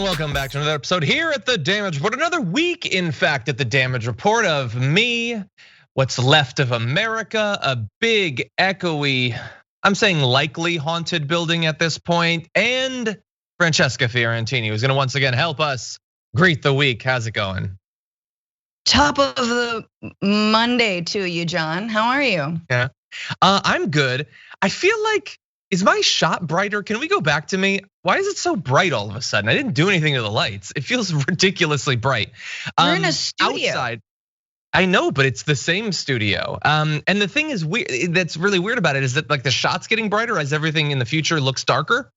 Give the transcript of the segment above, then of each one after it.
welcome back to another episode here at the Damage Report. Another week, in fact, at the Damage Report of me, what's left of America, a big, echoey, I'm saying likely haunted building at this point, and Francesca Fiorentini, who's gonna once again help us greet the week. How's it going? Top of the Monday to you, John. How are you? Yeah, I'm good. I feel like, is my shot brighter? Can we go back to me? Why is it so bright all of a sudden? I didn't do anything to the lights. It feels ridiculously bright. You're in a studio. Outside. I know, but it's the same studio. And the thing is weird, that's really weird about it is that like the shot's getting brighter as everything in the future looks darker,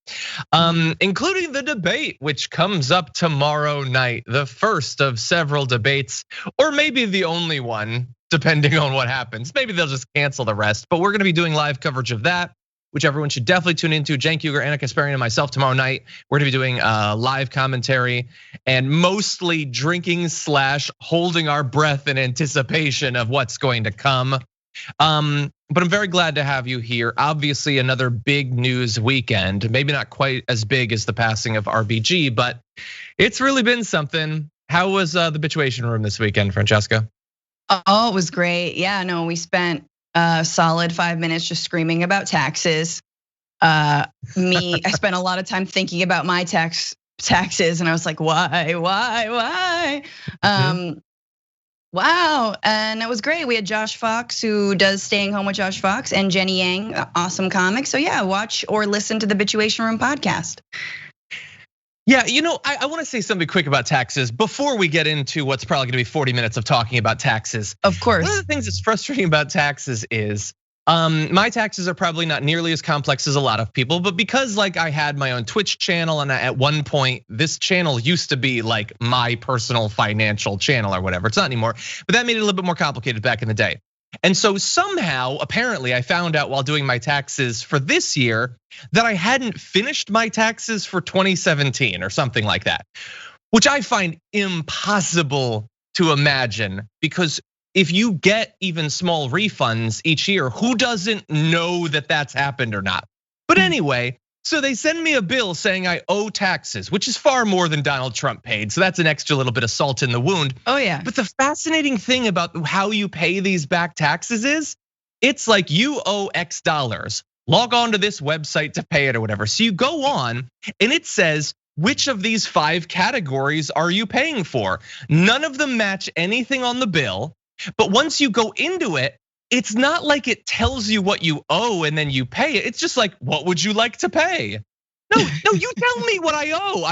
including the debate, which comes up tomorrow night, the first of several debates, or maybe the only one, depending on what happens. Maybe they'll just cancel the rest, but we're gonna be doing live coverage of that, which everyone should definitely tune into. Cenk Uygur, Anna Kasparian, and myself tomorrow night. We're gonna be doing live commentary and mostly drinking / holding our breath in anticipation of what's going to come. But I'm very glad to have you here. Obviously, another big news weekend. Maybe not quite as big as the passing of RBG, but it's really been something. How was the Bitchuation Room this weekend, Francesca? Oh, it was great. Yeah, no, we spent a solid 5 minutes just screaming about taxes. I spent a lot of time thinking about my taxes, and I was like, why? Wow, and it was great. We had Josh Fox, who does Staying Home with Josh Fox, and Jenny Yang, awesome comic. So yeah, watch or listen to the Bitchuation Room podcast. Yeah, I want to say something quick about taxes before we get into what's probably going to be 40 minutes of talking about taxes. Of course. One of the things that's frustrating about taxes is my taxes are probably not nearly as complex as a lot of people, but because like I had my own Twitch channel and at one point this channel used to be like my personal financial channel or whatever. It's not anymore, but that made it a little bit more complicated back in the day. And so somehow, apparently, I found out while doing my taxes for this year that I hadn't finished my taxes for 2017 or something like that, which I find impossible to imagine, because if you get even small refunds each year, who doesn't know that that's happened or not? But anyway, so they send me a bill saying I owe taxes, which is far more than Donald Trump paid. So that's an extra little bit of salt in the wound. Oh yeah. But the fascinating thing about how you pay these back taxes is, it's like you owe X dollars. Log on to this website to pay it or whatever. So you go on and it says, which of these 5 categories are you paying for? None of them match anything on the bill. But once you go into it, it's not like it tells you what you owe and then you pay it. It's just like, what would you like to pay? No, you tell me what I owe.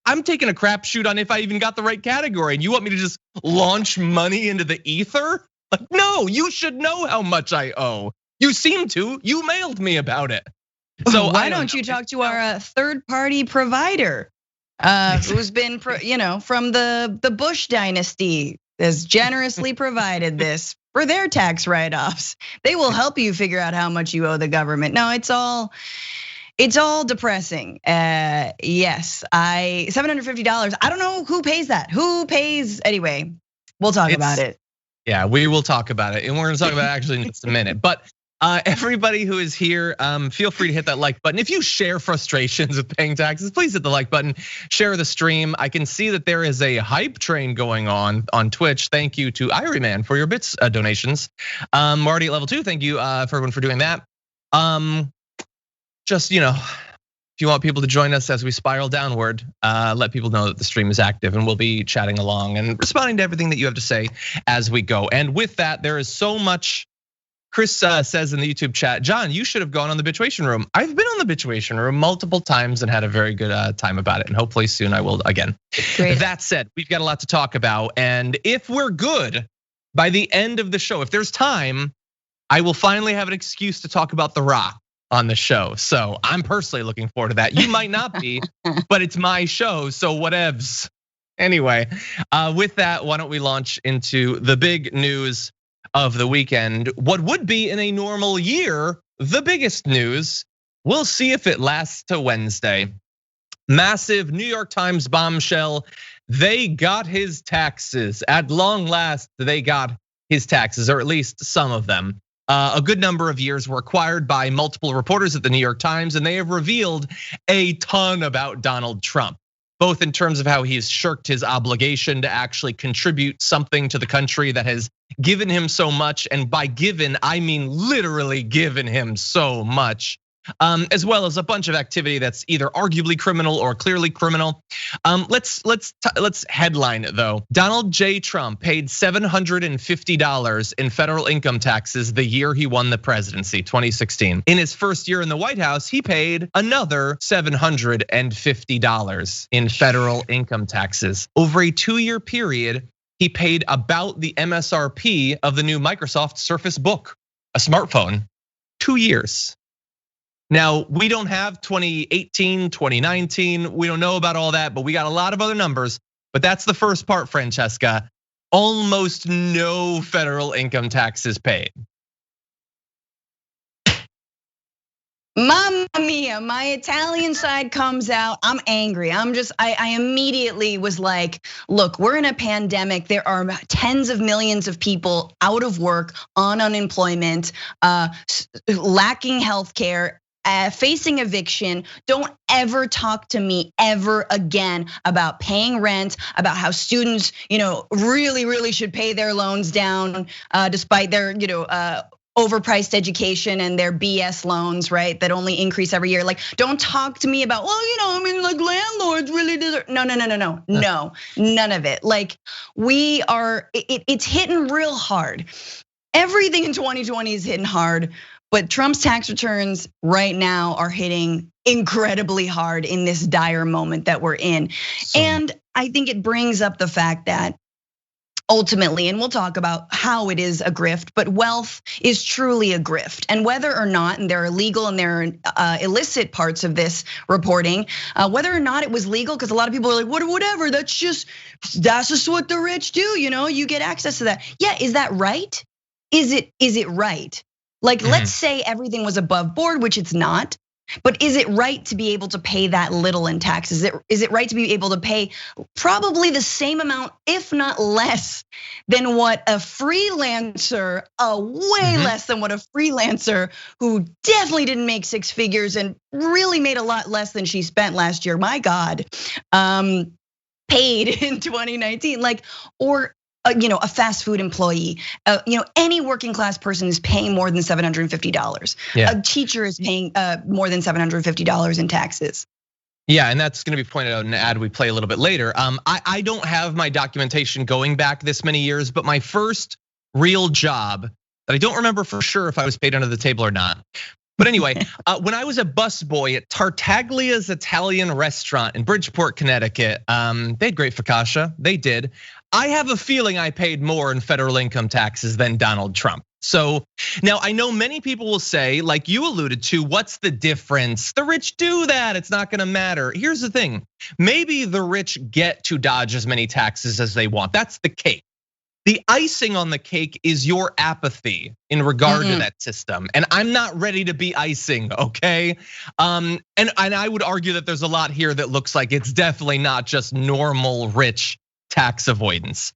I'm taking a crapshoot on if I even got the right category, and you want me to just launch money into the ether? Like, no, you should know how much I owe. You seem to, you mailed me about it. So why don't you talk to our third-party provider, who's been, from the Bush dynasty, has generously provided this for their tax write-offs. They will help you figure out how much you owe the government. No, it's all depressing. Yes, $750. I don't know who pays that. Who pays anyway? We'll talk about it. Yeah, we will talk about it, and we're gonna talk about it actually in just a minute. But everybody who is here, feel free to hit that like button. If you share frustrations with paying taxes, please hit the like button, share the stream. I can see that there is a hype train going on Twitch. Thank you to Irie for your bits donations. Marty at level 2, thank you for everyone for doing that. Just, if you want people to join us as we spiral downward, let people know that the stream is active and we'll be chatting along and responding to everything that you have to say as we go. And with that, there is so much. Chris says in the YouTube chat, John, you should have gone on the Bitchuation Room. I've been on the Bitchuation Room multiple times and had a very good time about it. And hopefully soon I will again. Great. That said, we've got a lot to talk about. And if we're good, by the end of the show, if there's time, I will finally have an excuse to talk about The Rock on the show. So I'm personally looking forward to that. You might not be, but it's my show, so whatevs. Anyway, with that, why don't we launch into the big news of the weekend? What would be in a normal year the biggest news. We'll see if it lasts to Wednesday. Massive New York Times bombshell. They got his taxes. At long last, they got his taxes, or at least some of them. A good number of years were acquired by multiple reporters at the New York Times, and they have revealed a ton about Donald Trump. both in terms of how he's shirked his obligation to actually contribute something to the country that has given him so much. And by given, I mean literally given him so much. As well as a bunch of activity that's either arguably criminal or clearly criminal. Let's headline it though. Donald J. Trump paid $750 in federal income taxes the year he won the presidency, 2016. In his first year in the White House, he paid another $750 in federal income taxes. Over a 2-year period, he paid about the MSRP of the new Microsoft Surface Book, a smartphone. 2 years. Now, we don't have 2018, 2019. We don't know about all that, but we got a lot of other numbers. But that's the first part, Francesca. Almost no federal income taxes paid. Mamma mia, my Italian side comes out. I'm angry. I immediately was like, look, we're in a pandemic. There are tens of millions of people out of work, on unemployment, lacking healthcare, facing eviction. Don't ever talk to me ever again about paying rent, about how students, really should pay their loans down despite their, overpriced education and their BS loans, right? That only increase every year. Like, don't talk to me about, like landlords really deserve. No, none of it. Like, it's hitting real hard. Everything in 2020 is hitting hard. But Trump's tax returns right now are hitting incredibly hard in this dire moment that we're in. And I think it brings up the fact that ultimately, and we'll talk about how it is a grift, but wealth is truly a grift. And whether or not, and there are legal and there are illicit parts of this reporting, whether or not it was legal, because a lot of people are like, whatever, that's just what the rich do, you get access to that. Yeah, is that right? Is it right? Like, let's say everything was above board, which it's not. But is it right to be able to pay that little in taxes? Is it right to be able to pay probably the same amount, if not less, than what a freelancer, way less than what a freelancer who definitely didn't make 6 figures and really made a lot less than she spent last year, my God, paid in 2019, or a fast food employee, any working class person is paying more than $750. Yeah. A teacher is paying more than $750 in taxes. Yeah, and that's gonna be pointed out in an ad we play a little bit later. I don't have my documentation going back this many years, but my first real job that I don't remember for sure if I was paid under the table or not. But anyway, when I was a busboy at Tartaglia's Italian restaurant in Bridgeport, Connecticut, they had great focaccia, they did. I have a feeling I paid more in federal income taxes than Donald Trump. So now I know many people will say, like you alluded to, what's the difference? The rich do that, it's not gonna matter. Here's the thing, maybe the rich get to dodge as many taxes as they want. That's the cake. The icing on the cake is your apathy in regard to that system. And I'm not ready to be icing, okay? And I would argue that there's a lot here that looks like it's definitely not just normal rich tax avoidance.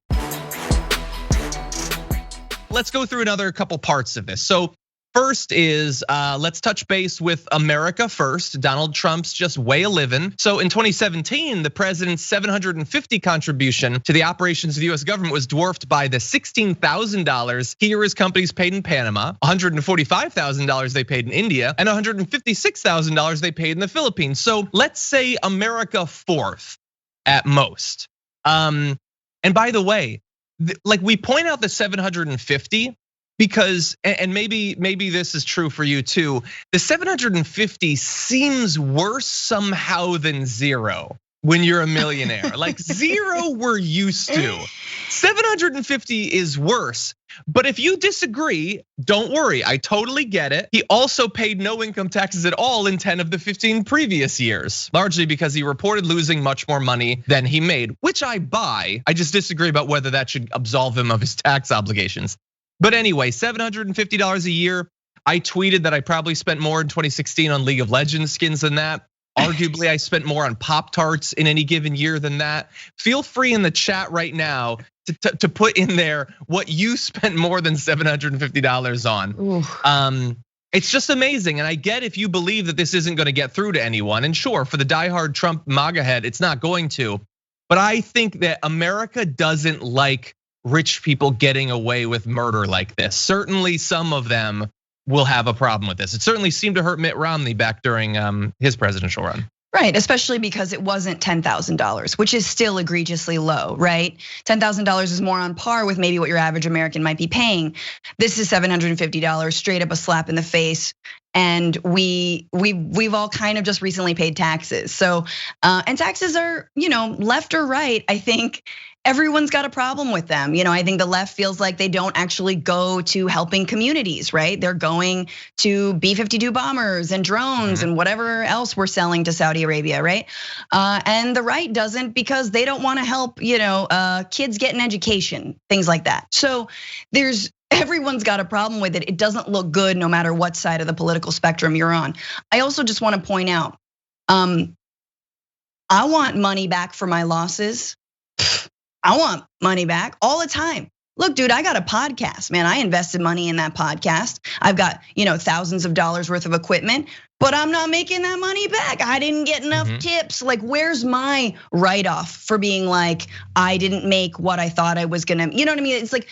Let's go through another couple parts of this. So first is, let's touch base with America first. Donald Trump's just way of living. So in 2017, the president's $750 contribution to the operations of the US government was dwarfed by the $16,000 he or his companies paid in Panama, $145,000 they paid in India, and $156,000 they paid in the Philippines. So let's say America fourth at most. And by the way, like we point out the 750 because, and maybe this is true for you too, the 750 seems worse somehow than zero when you're a millionaire. Like zero we're used to. 750 is worse. But if you disagree, don't worry, I totally get it. He also paid no income taxes at all in 10 of the 15 previous years, largely because he reported losing much more money than he made, which I buy. I just disagree about whether that should absolve him of his tax obligations. But anyway, $750 a year. I tweeted that I probably spent more in 2016 on League of Legends skins than that. Arguably, I spent more on Pop-Tarts in any given year than that. Feel free in the chat right now to put in there what you spent more than $750 on. It's just amazing. And I get if you believe that this isn't gonna get through to anyone. And sure, for the diehard Trump MAGA head, it's not going to. But I think that America doesn't like rich people getting away with murder like this. Certainly some of them will have a problem with this. It certainly seemed to hurt Mitt Romney back during his presidential run. Right, especially because it wasn't $10,000, which is still egregiously low, right? $10,000 is more on par with maybe what your average American might be paying. This is $750, straight up a slap in the face. And we've all kind of just recently paid taxes. So, and taxes are, left or right, I think everyone's got a problem with them. I think the left feels like they don't actually go to helping communities, right? They're going to B-52 bombers and drones and whatever else we're selling to Saudi Arabia, right? And the right doesn't because they don't want to help, kids get an education, things like that. So everyone's got a problem with it. It doesn't look good no matter what side of the political spectrum you're on. I also just want to point out, I want money back for my losses. I want money back all the time. Look, dude, I got a podcast, man. I invested money in that podcast. I've got, thousands of dollars worth of equipment, but I'm not making that money back. I didn't get enough tips. Like, where's my write-off for being like, I didn't make what I thought I was gonna, you know what I mean? It's like,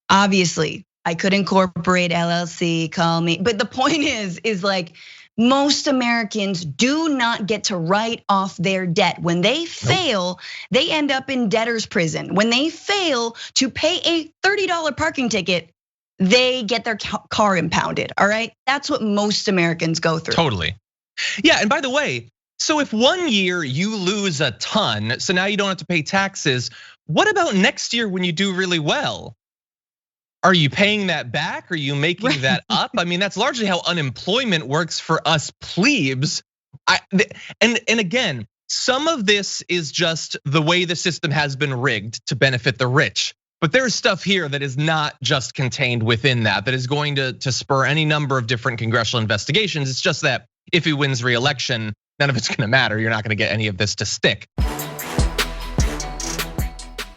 obviously, I could incorporate LLC, call me. But the point is like, most Americans do not get to write off their debt. When they fail, they end up in debtor's prison. When they fail to pay a $30 parking ticket, they get their car impounded, all right? That's what most Americans go through. Totally. Yeah, and by the way, so if one year you lose a ton, so now you don't have to pay taxes, what about next year when you do really well? Are you paying that back? Are you making that up? I mean, that's largely how unemployment works for us plebes. And again, some of this is just the way the system has been rigged to benefit the rich. But there's stuff here that is not just contained within that is going to spur any number of different congressional investigations. It's just that if he wins re-election, none of it's gonna matter. You're not gonna get any of this to stick.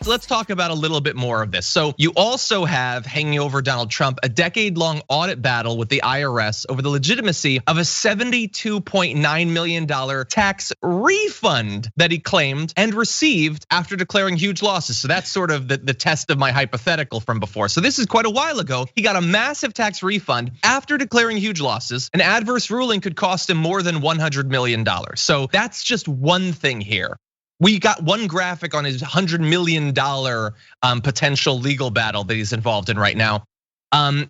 Let's talk about a little bit more of this. So you also have hanging over Donald Trump a decade-long audit battle with the IRS over the legitimacy of a $72.9 million tax refund that he claimed and received after declaring huge losses. So that's sort of the test of my hypothetical from before. So this is quite a while ago. He got a massive tax refund after declaring huge losses. An adverse ruling could cost him more than $100 million. So that's just one thing here. We got one graphic on his $100 million potential legal battle that he's involved in right now.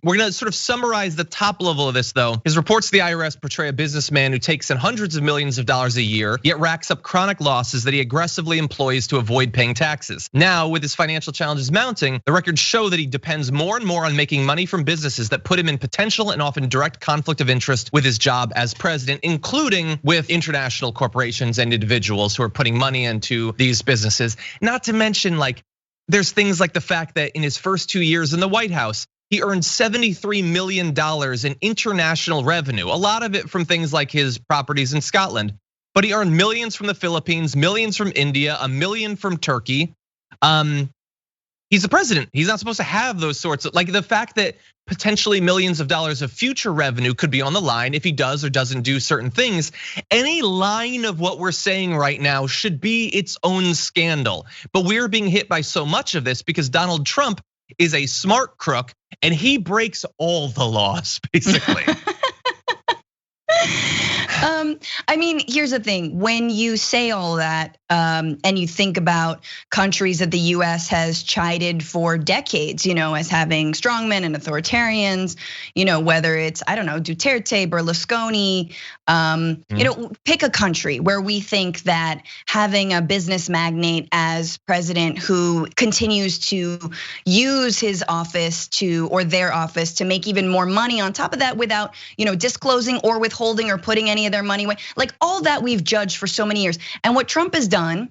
We're gonna sort of summarize the top level of this though. His reports to the IRS portray a businessman who takes in hundreds of millions of dollars a year, yet racks up chronic losses that he aggressively employs to avoid paying taxes. Now, with his financial challenges mounting, the records show that he depends more and more on making money from businesses that put him in potential and often direct conflict of interest with his job as president, including with international corporations and individuals who are putting money into these businesses. Not to mention, like, there's things like the fact that in his first 2 years in the White House, he earned $73 million in international revenue, a lot of it from things like his properties in Scotland. But he earned millions from the Philippines, millions from India, $1 million from Turkey. He's the president. He's not supposed to have those sorts of, like the fact that potentially millions of dollars of future revenue could be on the line if he does or doesn't do certain things. Any line of what we're saying right now should be its own scandal. But we're being hit by so much of this because Donald Trump is a smart crook and he breaks all the laws, basically. I mean, here's the thing. When you say all that, and you think about countries that the US has chided for decades, as having strongmen and authoritarians, whether it's, I don't know, Duterte, Berlusconi, pick a country where we think that having a business magnate as president who continues to use his office or their office to make even more money on top of that without, disclosing or withholding or putting any of their money away. Like all that we've judged for so many years. And what Trump has done,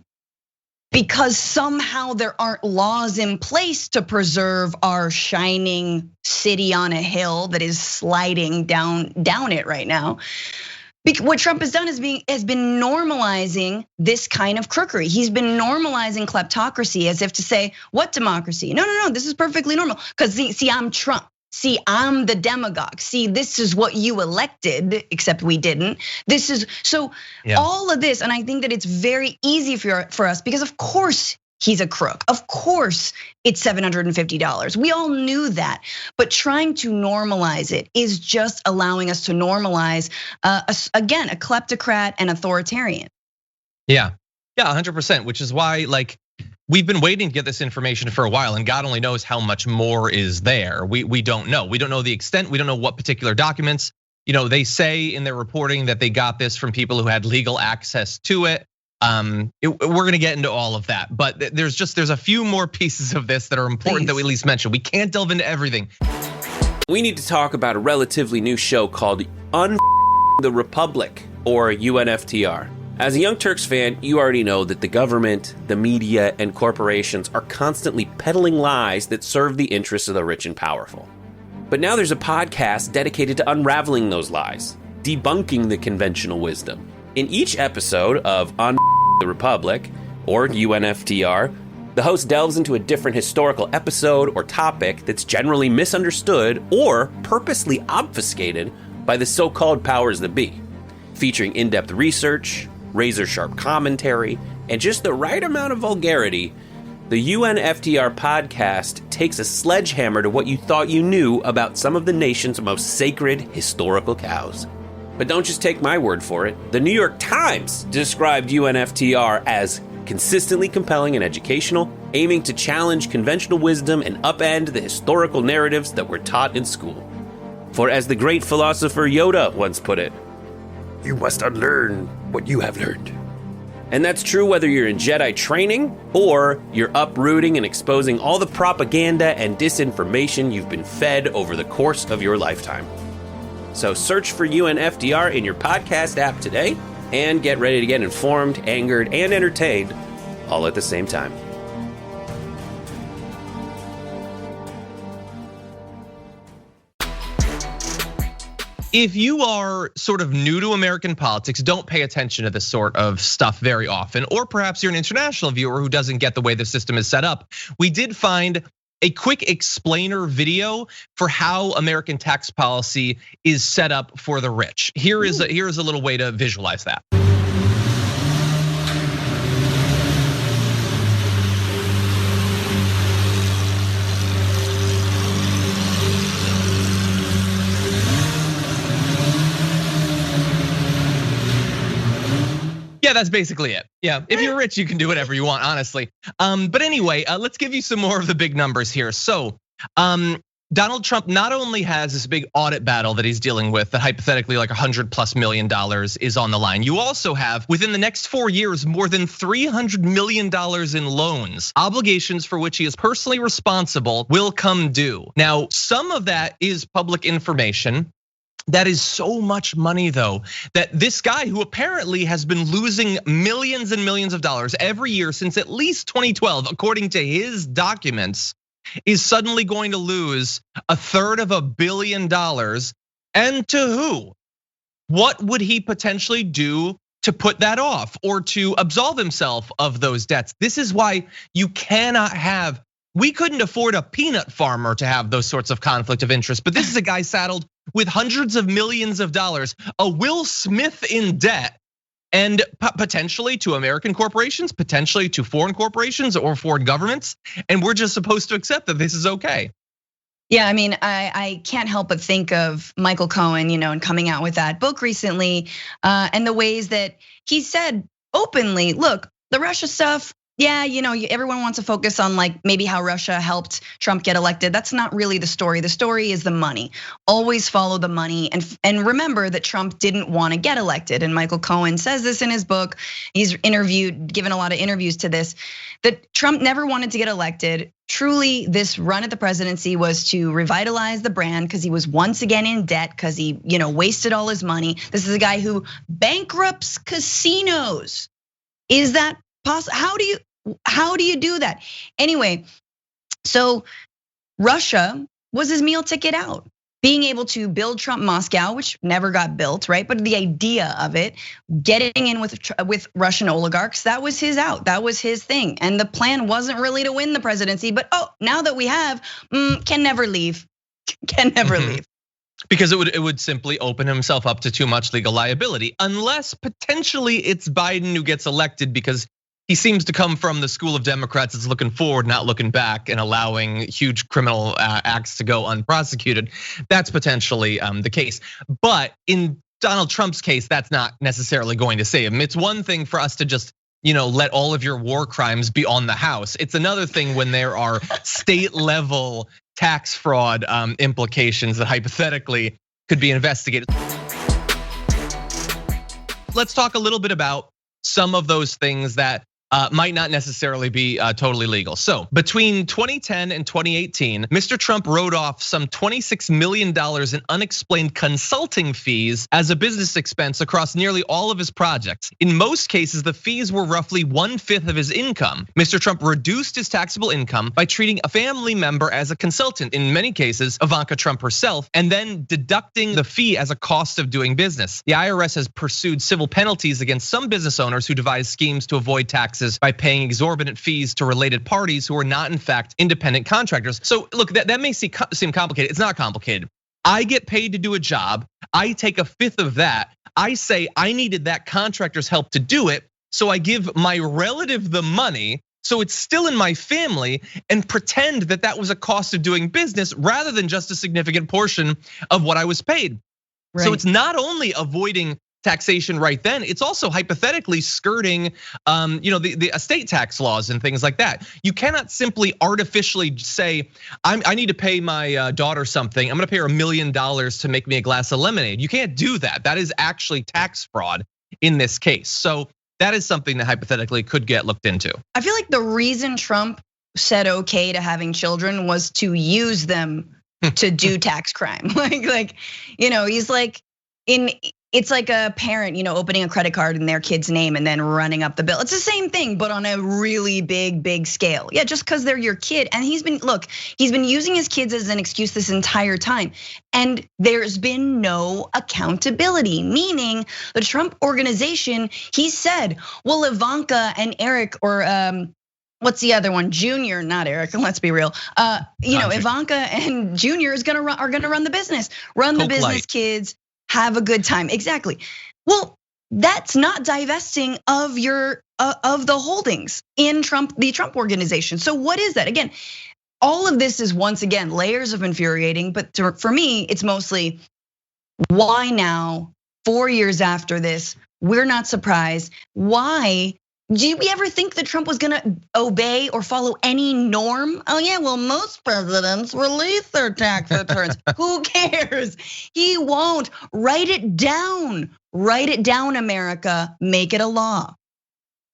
because somehow there aren't laws in place to preserve our shining city on a hill that is sliding down it right now. What Trump has done has been normalizing this kind of crookery. He's been normalizing kleptocracy as if to say, what democracy? No, this is perfectly normal. Because see, I'm Trump. see, I'm the demagogue. See, this is what you elected, except we didn't. This is, so all of this, and I think that it's very easy for us because of course he's a crook. Of course it's $750. We all knew that, but trying to normalize it is just allowing us to normalize, again, a kleptocrat and authoritarian. Yeah, 100%, which is why like, we've been waiting to get this information for a while, and God only knows how much more is there. We don't know. We don't know the extent. We don't know what particular documents. They say in their reporting that they got this from people who had legal access to it. We're gonna get into all of that, but there's a few more pieces of this that are important that we at least mention. We can't delve into everything. We need to talk about a relatively new show called the Republic, or UNFTR. As a Young Turks fan, you already know that the government, the media, and corporations are constantly peddling lies that serve the interests of the rich and powerful. But now there's a podcast dedicated to unraveling those lies, debunking the conventional wisdom. In each episode of the Republic, or UNFTR, the host delves into a different historical episode or topic that's generally misunderstood or purposely obfuscated by the so-called powers that be, featuring in-depth research, razor-sharp commentary, and just the right amount of vulgarity. The UNFTR podcast takes a sledgehammer to what you thought you knew about some of the nation's most sacred historical cows. But don't just take my word for it. The New York Times described UNFTR as consistently compelling and educational, aiming to challenge conventional wisdom and upend the historical narratives that were taught in school. For as the great philosopher Yoda once put it, "You must unlearn what you have learned." And that's true whether you're in Jedi training or you're uprooting and exposing all the propaganda and disinformation you've been fed over the course of your lifetime. So search for UNFTR in your podcast app today and get ready to get informed, angered, and entertained all at the same time. If you are sort of new to American politics, don't pay attention to this sort of stuff very often, or perhaps you're an international viewer who doesn't get the way the system is set up. We did find a quick explainer video for how American tax policy is set up for the rich. Here is a little way to visualize that. Yeah, that's basically it. Yeah, if you're rich, you can do whatever you want, honestly. But anyway, let's give you some more of the big numbers here. So, Donald Trump not only has this big audit battle that he's dealing with, that hypothetically like $100+ million is on the line. You also have, within the next 4 years, more than $300 million in loans, obligations for which he is personally responsible, will come due. Now, some of that is public information. That is so much money, though, that this guy, who apparently has been losing millions and millions of dollars every year since at least 2012, according to his documents, is suddenly going to lose $1/3 of $1 billion. And to who? What would he potentially do to put that off or to absolve himself of those debts? This is why you cannot have, we couldn't afford a peanut farmer to have those sorts of conflict of interest, but this is a guy saddled with hundreds of millions of dollars, a Will Smith in debt, and potentially to American corporations, potentially to foreign corporations or foreign governments. And we're just supposed to accept that this is okay. Yeah, I mean, I can't help but think of Michael Cohen, and coming out with that book recently, and the ways that he said openly, look, the Russia stuff, yeah, everyone wants to focus on like maybe how Russia helped Trump get elected. That's not really the story. The story is the money. Always follow the money, and remember that Trump didn't want to get elected. And Michael Cohen says this in his book. He's given a lot of interviews to this, that Trump never wanted to get elected. Truly, this run at the presidency was to revitalize the brand because he was once again in debt because he, wasted all his money. This is a guy who bankrupts casinos. Is that possible? How do you do that? Anyway, so Russia was his meal ticket out. Being able to build Trump Moscow, which never got built, right? But the idea of it, getting in with Russian oligarchs, that was his out. That was his thing. And the plan wasn't really to win the presidency, but now that we have, can never leave. can never leave. Because it would simply open himself up to too much legal liability, unless potentially it's Biden who gets elected because he seems to come from the school of Democrats that's looking forward, not looking back, and allowing huge criminal acts to go unprosecuted. That's potentially the case. But in Donald Trump's case, that's not necessarily going to save him. It's one thing for us to just let all of your war crimes be on the House. It's another thing when there are state level tax fraud implications that hypothetically could be investigated. Let's talk a little bit about some of those things that might not necessarily be totally legal. So between 2010 and 2018, Mr. Trump wrote off some $26 million in unexplained consulting fees as a business expense across nearly all of his projects. In most cases, the fees were roughly 1/5 of his income. Mr. Trump reduced his taxable income by treating a family member as a consultant, in many cases, Ivanka Trump herself, and then deducting the fee as a cost of doing business. The IRS has pursued civil penalties against some business owners who devised schemes to avoid taxes by paying exorbitant fees to related parties who are not in fact independent contractors. So look, that may seem complicated. It's not complicated. I get paid to do a job. I take 1/5 of that. I say I needed that contractor's help to do it. So I give my relative the money, so it's still in my family, and pretend that that was a cost of doing business rather than just a significant portion of what I was paid. Right. So it's not only avoiding taxation right then, it's also hypothetically skirting the estate tax laws and things like that. You cannot simply artificially say, I need to pay my daughter something, I'm gonna pay her $1 million to make me a glass of lemonade. You can't do that. That is actually tax fraud in this case. So that is something that hypothetically could get looked into. I feel like the reason Trump said okay to having children was to use them to do tax crime. He's like it's like a parent, opening a credit card in their kid's name and then running up the bill. It's the same thing, but on a really big scale. Yeah, just because they're your kid. And he's been using his kids as an excuse this entire time. And there's been no accountability, meaning the Trump organization, he said, well, Ivanka and Eric, or what's the other one? Junior, not Eric. Let's be real. Ivanka and Junior are gonna run the business, kids. Have a good time, exactly. Well, that's not divesting of the holdings in the Trump organization. So what is that? Again, all of this is once again layers of infuriating, but for me, it's mostly why now, 4 years after this, we're not surprised. Why? Did we ever think that Trump was gonna obey or follow any norm? Oh yeah, well, most presidents release their tax returns. Who cares? He won't. Write it down, America, make it a law.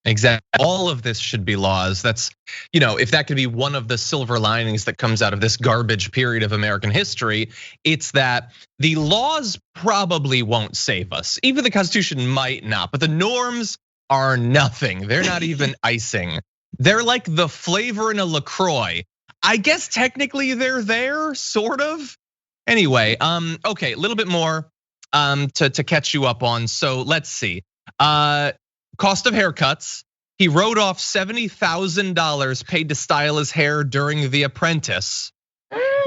Exactly, all of this should be laws. That's, if that could be one of the silver linings that comes out of this garbage period of American history, it's that the laws probably won't save us. Even the Constitution might not, but the norms are nothing. They're not even icing. They're like the flavor in a LaCroix. I guess technically they're there, sort of. Anyway, okay, a little bit more to catch you up on. So let's see. Cost of haircuts. He wrote off $70,000 paid to style his hair during The Apprentice.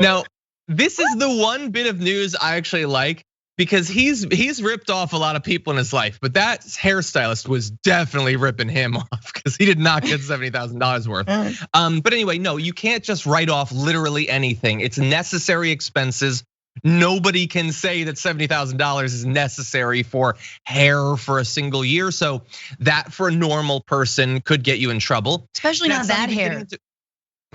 Now, this is the one bit of news I actually like, because he's ripped off a lot of people in his life, but that hairstylist was definitely ripping him off because he did not get $70,000 worth. But anyway, no, you can't just write off literally anything. It's necessary expenses. Nobody can say that $70,000 is necessary for hair for a single year. So that for a normal person could get you in trouble. Especially not that hair.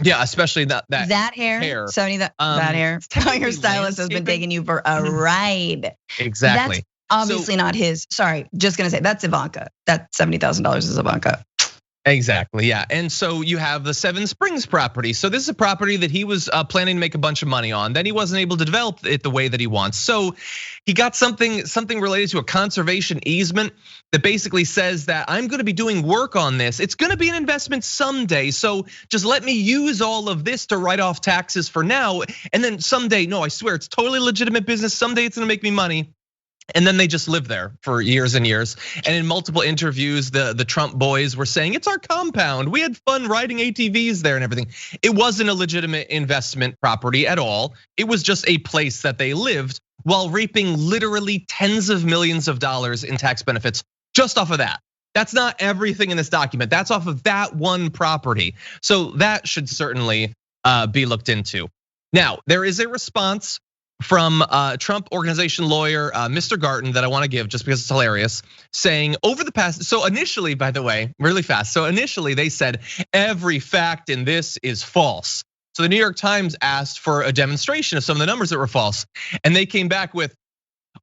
Yeah, especially that hair. 70 that hair. Your stylist has been taking you for a ride. Exactly. That's obviously not his. Sorry, just gonna say that's Ivanka. That $70,000 is Ivanka. Exactly, yeah. And so you have the Seven Springs property. So this is a property that he was planning to make a bunch of money on. Then he wasn't able to develop it the way that he wants. So he got something related to a conservation easement that basically says that I'm gonna be doing work on this. It's gonna be an investment someday. So just let me use all of this to write off taxes for now. And then someday, no, I swear it's totally legitimate business. Someday it's gonna make me money. And then they just lived there for years and years. And in multiple interviews, the Trump boys were saying, it's our compound. We had fun riding ATVs there and everything. It wasn't a legitimate investment property at all. It was just a place that they lived while reaping literally tens of millions of dollars in tax benefits just off of that. That's not everything in this document. That's off of that one property. So that should certainly be looked into. Now, there is a response from Trump organization lawyer, Mr. Garten, that I want to give just because it's hilarious, saying over the past, so initially, by the way, really fast. So initially they said every fact in this is false. So the New York Times asked for a demonstration of some of the numbers that were false. And they came back with,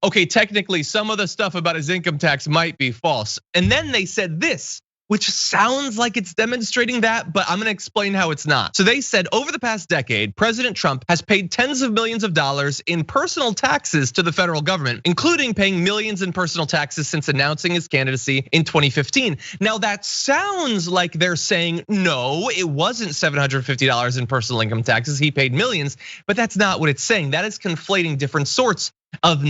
okay, technically some of the stuff about his income tax might be false. And then they said this, which sounds like it's demonstrating that, but I'm gonna explain how it's not. So they said over the past decade, President Trump has paid tens of millions of dollars in personal taxes to the federal government, including paying millions in personal taxes since announcing his candidacy in 2015. Now that sounds like they're saying, no, it wasn't $750 in personal income taxes, he paid millions, but that's not what it's saying. That is conflating different sorts of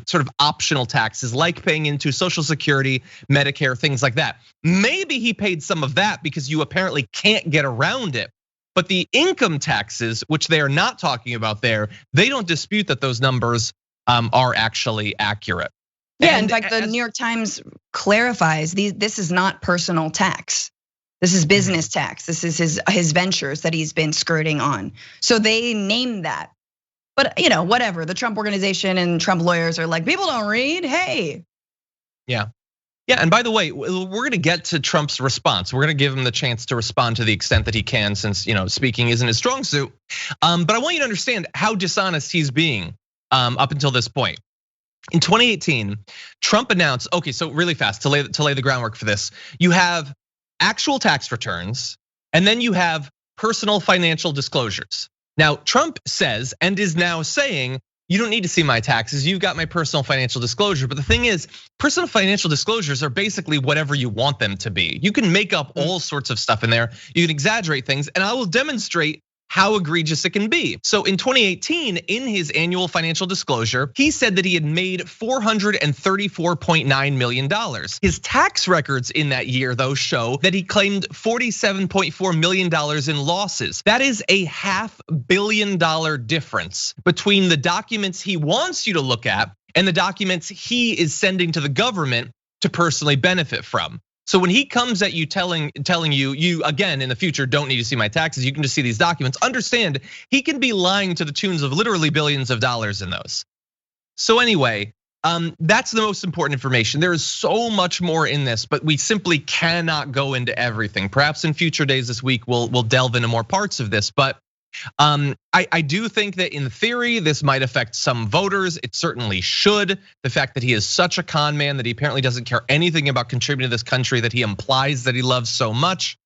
sort of optional taxes like paying into Social Security, Medicare, things like that. Maybe he paid some of that because you apparently can't get around it. But the income taxes, which they are not talking about there, they don't dispute that those numbers are actually accurate. Yeah, in fact, the New York Times clarifies this is not personal tax. This is business tax. This is his ventures that he's been skirting on. So they named that. But whatever, the Trump organization and Trump lawyers are like, people don't read, hey. Yeah, and by the way, we're gonna get to Trump's response. We're gonna give him the chance to respond to the extent that he can, since speaking isn't his strong suit. But I want you to understand how dishonest he's being up until this point. In 2018, Trump announced, okay, so really fast to lay the groundwork for this, you have actual tax returns, and then you have personal financial disclosures. Now, Trump says and is now saying, you don't need to see my taxes, you've got my personal financial disclosure. But the thing is, personal financial disclosures are basically whatever you want them to be. You can make up all sorts of stuff in there, you can exaggerate things, and I will demonstrate how egregious it can be. So in 2018, in his annual financial disclosure, he said that he had made $434.9 million. His tax records in that year, though, show that he claimed $47.4 million in losses. That is a $500 million difference between the documents he wants you to look at and the documents he is sending to the government to personally benefit from. So when he comes at you telling you again in the future don't need to see my taxes, you can just see these documents, understand he can be lying to the tunes of literally billions of dollars in those. So anyway, that's the most important information. There is so much more in this, but we simply cannot go into everything. Perhaps in future days this week we'll delve into more parts of this, but I do think that in theory, this might affect some voters. It certainly should. The fact that he is such a con man, that he apparently doesn't care anything about contributing to this country that he implies that he loves so much.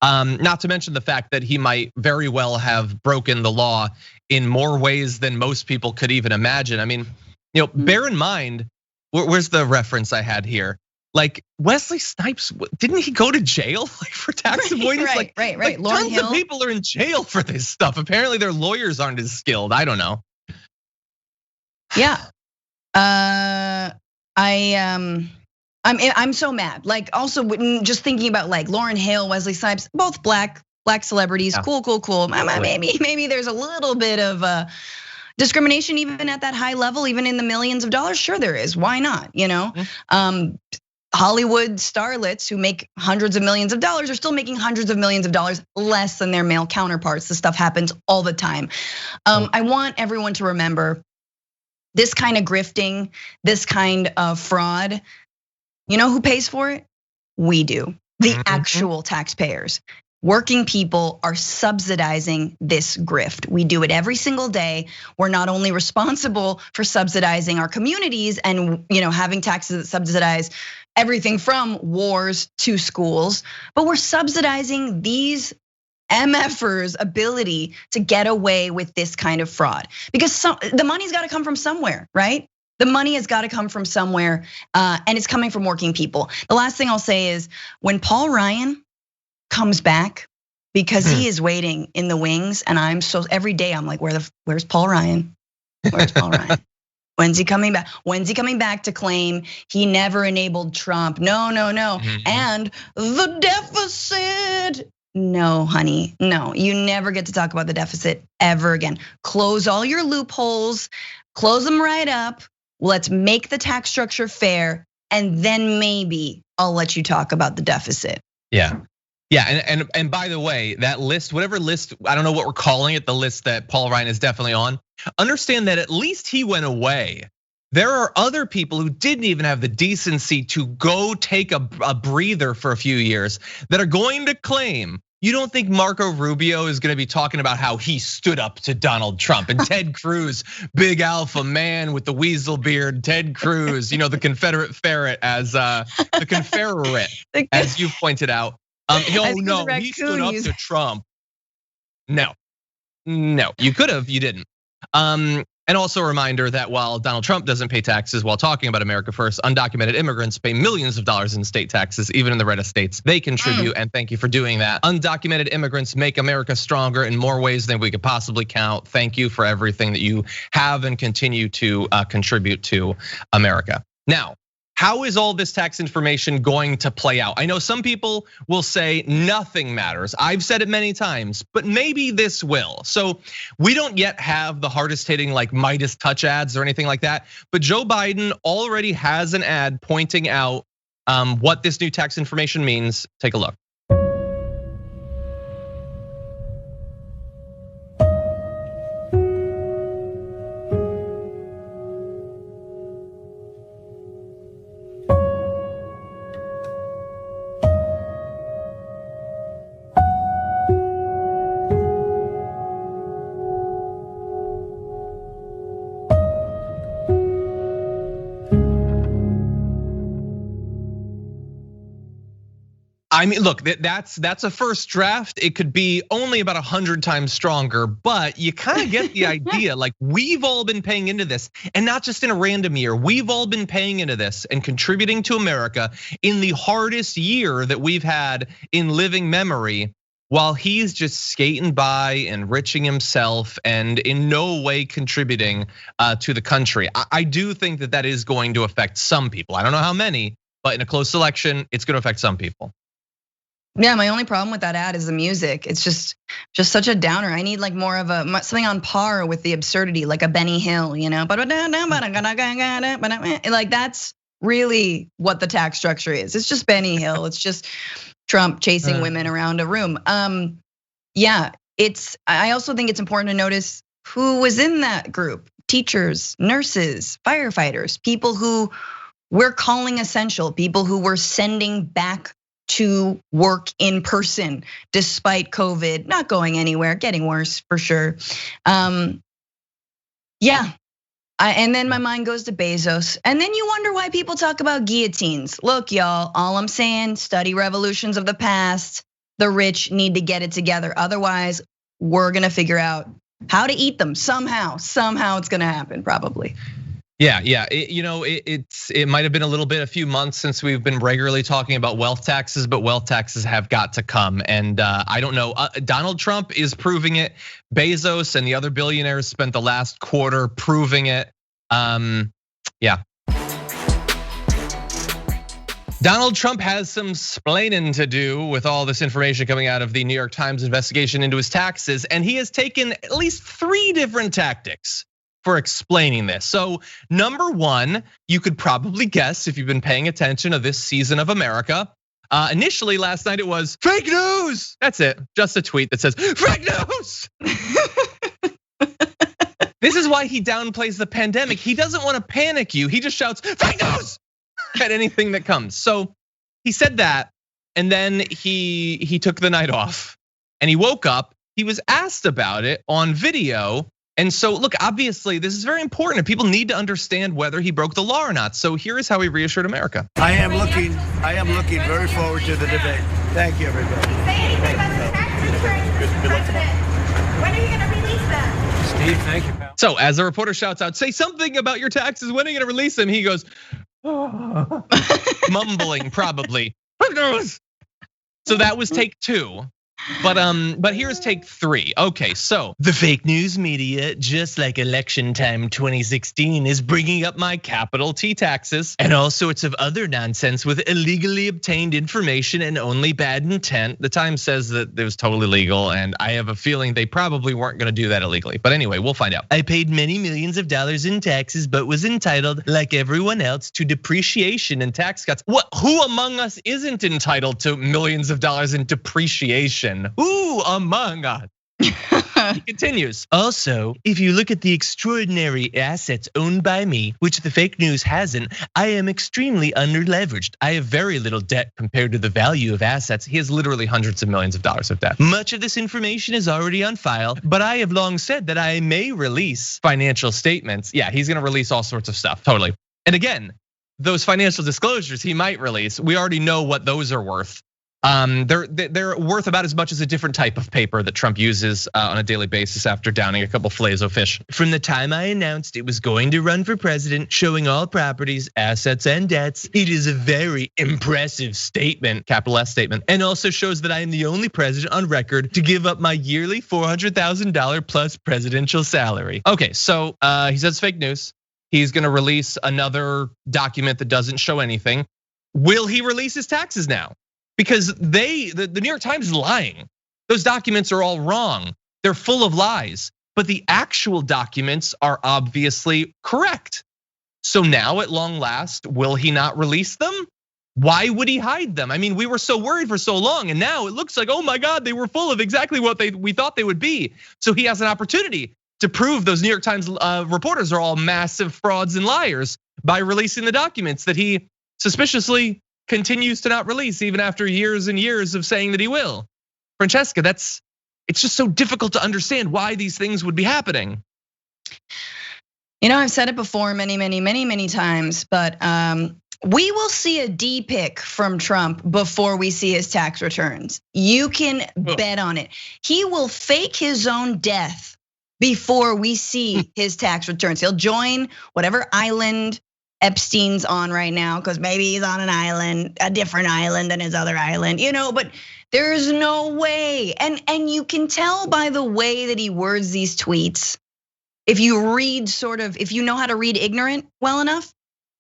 Not to mention the fact that he might very well have broken the law in more ways than most people could even imagine. I mean, bear in mind, where's the reference I had here? Like Wesley Snipes, didn't he go to jail for tax avoidance? Right. Tons of people are in jail for this stuff. Apparently their lawyers aren't as skilled. I don't know. Yeah, I'm so mad. Like also just thinking about like Lauryn Hill, Wesley Snipes, both black celebrities. Yeah. Cool. Maybe there's a little bit of discrimination even at that high level, even in the millions of dollars. Sure there is. Why not? Hollywood starlets who make hundreds of millions of dollars are still making hundreds of millions of dollars less than their male counterparts. This stuff happens all the time. I want everyone to remember this kind of grifting, this kind of fraud. You know who pays for it? We do, the actual taxpayers. Working people are subsidizing this grift. We do it every single day. We're not only responsible for subsidizing our communities and having taxes that subsidize everything from wars to schools, but we're subsidizing these MFers' ability to get away with this kind of fraud. Because the money's gotta come from somewhere, right? The money has gotta come from somewhere, and it's coming from working people. The last thing I'll say is when Paul Ryan comes back, because he is waiting in the wings, and every day I'm like, where's Paul Ryan? Where's Paul Ryan? When's he coming back? When's he coming back to claim he never enabled Trump? No. And the deficit. No, honey, no. You never get to talk about the deficit ever again. Close all your loopholes, close them right up. Let's make the tax structure fair, and then maybe I'll let you talk about the deficit. Yeah, and by the way, that list, whatever list, I don't know what we're calling it, the list that Paul Ryan is definitely on. Understand that at least he went away. There are other people who didn't even have the decency to go take a breather for a few years that are going to claim. You don't think Marco Rubio is going to be talking about how he stood up to Donald Trump, and Ted Cruz, big alpha man with the weasel beard, Ted Cruz, the Confederate ferret as the Confederate, as you pointed out. He stood up to Trump. No, you could have, you didn't. And also a reminder that while Donald Trump doesn't pay taxes while talking about America First, undocumented immigrants pay millions of dollars in state taxes, even in the reddest states. They contribute, and thank you for doing that. Undocumented immigrants make America stronger in more ways than we could possibly count. Thank you for everything that you have and continue to contribute to America. Now, how is all this tax information going to play out? I know some people will say nothing matters. I've said it many times, but maybe this will. So we don't yet have the hardest hitting like Midas touch ads or anything like that, but Joe Biden already has an ad pointing out what this new tax information means. Take a look. I mean, look, that's a first draft. It could be only about 100 times stronger, but you kind of get the idea. Like, we've all been paying into this, and not just in a random year. We've all been paying into this and contributing to America in the hardest year that we've had in living memory, while he's just skating by, enriching himself, and in no way contributing to the country. I do think that is going to affect some people. I don't know how many, but in a close election, it's going to affect some people. Yeah, my only problem with that ad is the music. It's just such a downer. I need like more of something on par with the absurdity, like a Benny Hill, Like that's really what the tax structure is. It's just Benny Hill. It's just Trump chasing women around a room. Yeah, I also think it's important to notice who was in that group: teachers, nurses, firefighters, people who we're calling essential, people who we're sending back to work in person despite COVID not going anywhere, getting worse for sure. And then my mind goes to Bezos. And then you wonder why people talk about guillotines. Look, y'all, all I'm saying, study revolutions of the past. The rich need to get it together. Otherwise, we're gonna figure out how to eat them somehow. Somehow it's gonna happen, probably. Yeah. It might have been a few months since we've been regularly talking about wealth taxes, but wealth taxes have got to come. And I don't know, Donald Trump is proving it. Bezos and the other billionaires spent the last quarter proving it. Yeah. Donald Trump has some splaining to do with all this information coming out of the New York Times investigation into his taxes. And he has taken at least 3 different tactics for explaining this. So number one, you could probably guess if you've been paying attention to this season of America. Initially last night it was fake news. That's it, just a tweet that says fake news. This is why he downplays the pandemic. He doesn't want to panic you. He just shouts fake news at anything that comes. So he said that, and then he took the night off, and he woke up. He was asked about it on video. And so, look, obviously, this is very important, and people need to understand whether he broke the law or not. So here is how he reassured America. I am looking very forward to the debate. Thank you, everybody. Say anything about the tax returns, Mr. President. When are you going to release them? Steve, thank you, pal. So as a reporter shouts out, say something about your taxes, when are you going to release them? He goes, mumbling probably. So that was take 2. But here's take 3. Okay, so the fake news media, just like election time 2016, is bringing up my capital T taxes and all sorts of other nonsense with illegally obtained information and only bad intent. The Times says that it was totally legal, and I have a feeling they probably weren't going to do that illegally. But anyway, we'll find out. I paid many millions of dollars in taxes, but was entitled, like everyone else, to depreciation and tax cuts. Who among us isn't entitled to millions of dollars in depreciation? Who among us? He continues. Also, if you look at the extraordinary assets owned by me, which the fake news hasn't, I am extremely underleveraged. I have very little debt compared to the value of assets. He has literally hundreds of millions of dollars of debt. Much of this information is already on file, but I have long said that I may release financial statements. Yeah, he's gonna release all sorts of stuff, totally. And again, those financial disclosures he might release, we already know what those are worth. They're worth about as much as a different type of paper that Trump uses on a daily basis after downing a couple fillets of fish. From the time I announced it was going to run for president, showing all properties, assets, and debts, it is a very impressive statement, capital S statement, and also shows that I am the only president on record to give up my yearly $400,000 plus presidential salary. Okay, so he says fake news. He's gonna release another document that doesn't show anything. Will he release his taxes now? Because the New York Times is lying. Those documents are all wrong. They're full of lies, but the actual documents are obviously correct. So now at long last, will he not release them? Why would he hide them? I mean, we were so worried for so long, and now it looks like, oh my God, they were full of exactly what we thought they would be. So he has an opportunity to prove those New York Times reporters are all massive frauds and liars by releasing the documents that he suspiciously continues to not release even after years and years of saying that he will. Francesca, it's just so difficult to understand why these things would be happening. You know, I've said it before many times, but we will see a D pick from Trump before we see his tax returns. You can bet on it. He will fake his own death before we see his tax returns. He'll join whatever island Epstein's on right now, because maybe he's on an island, a different island than his other island, but there's no way. And you can tell by the way that he words these tweets, if you know how to read ignorant well enough,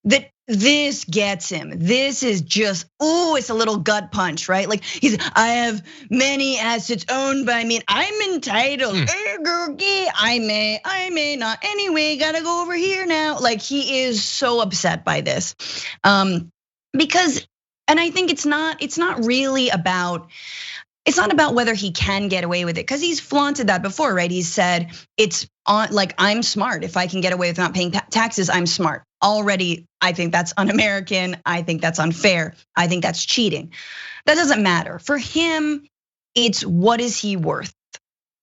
that this gets him. This is just, it's a little gut punch, right? Like I have many assets owned by me, and I'm entitled. I may not. Anyway, gotta go over here now. Like he is so upset by this, because, and I think it's not really about. It's not about whether he can get away with it, because he's flaunted that before, right? He said it's on, like, I'm smart. If I can get away with not paying taxes, I'm smart. Already, I think that's un-American. I think that's unfair. I think that's cheating. That doesn't matter. For him, it's what is he worth?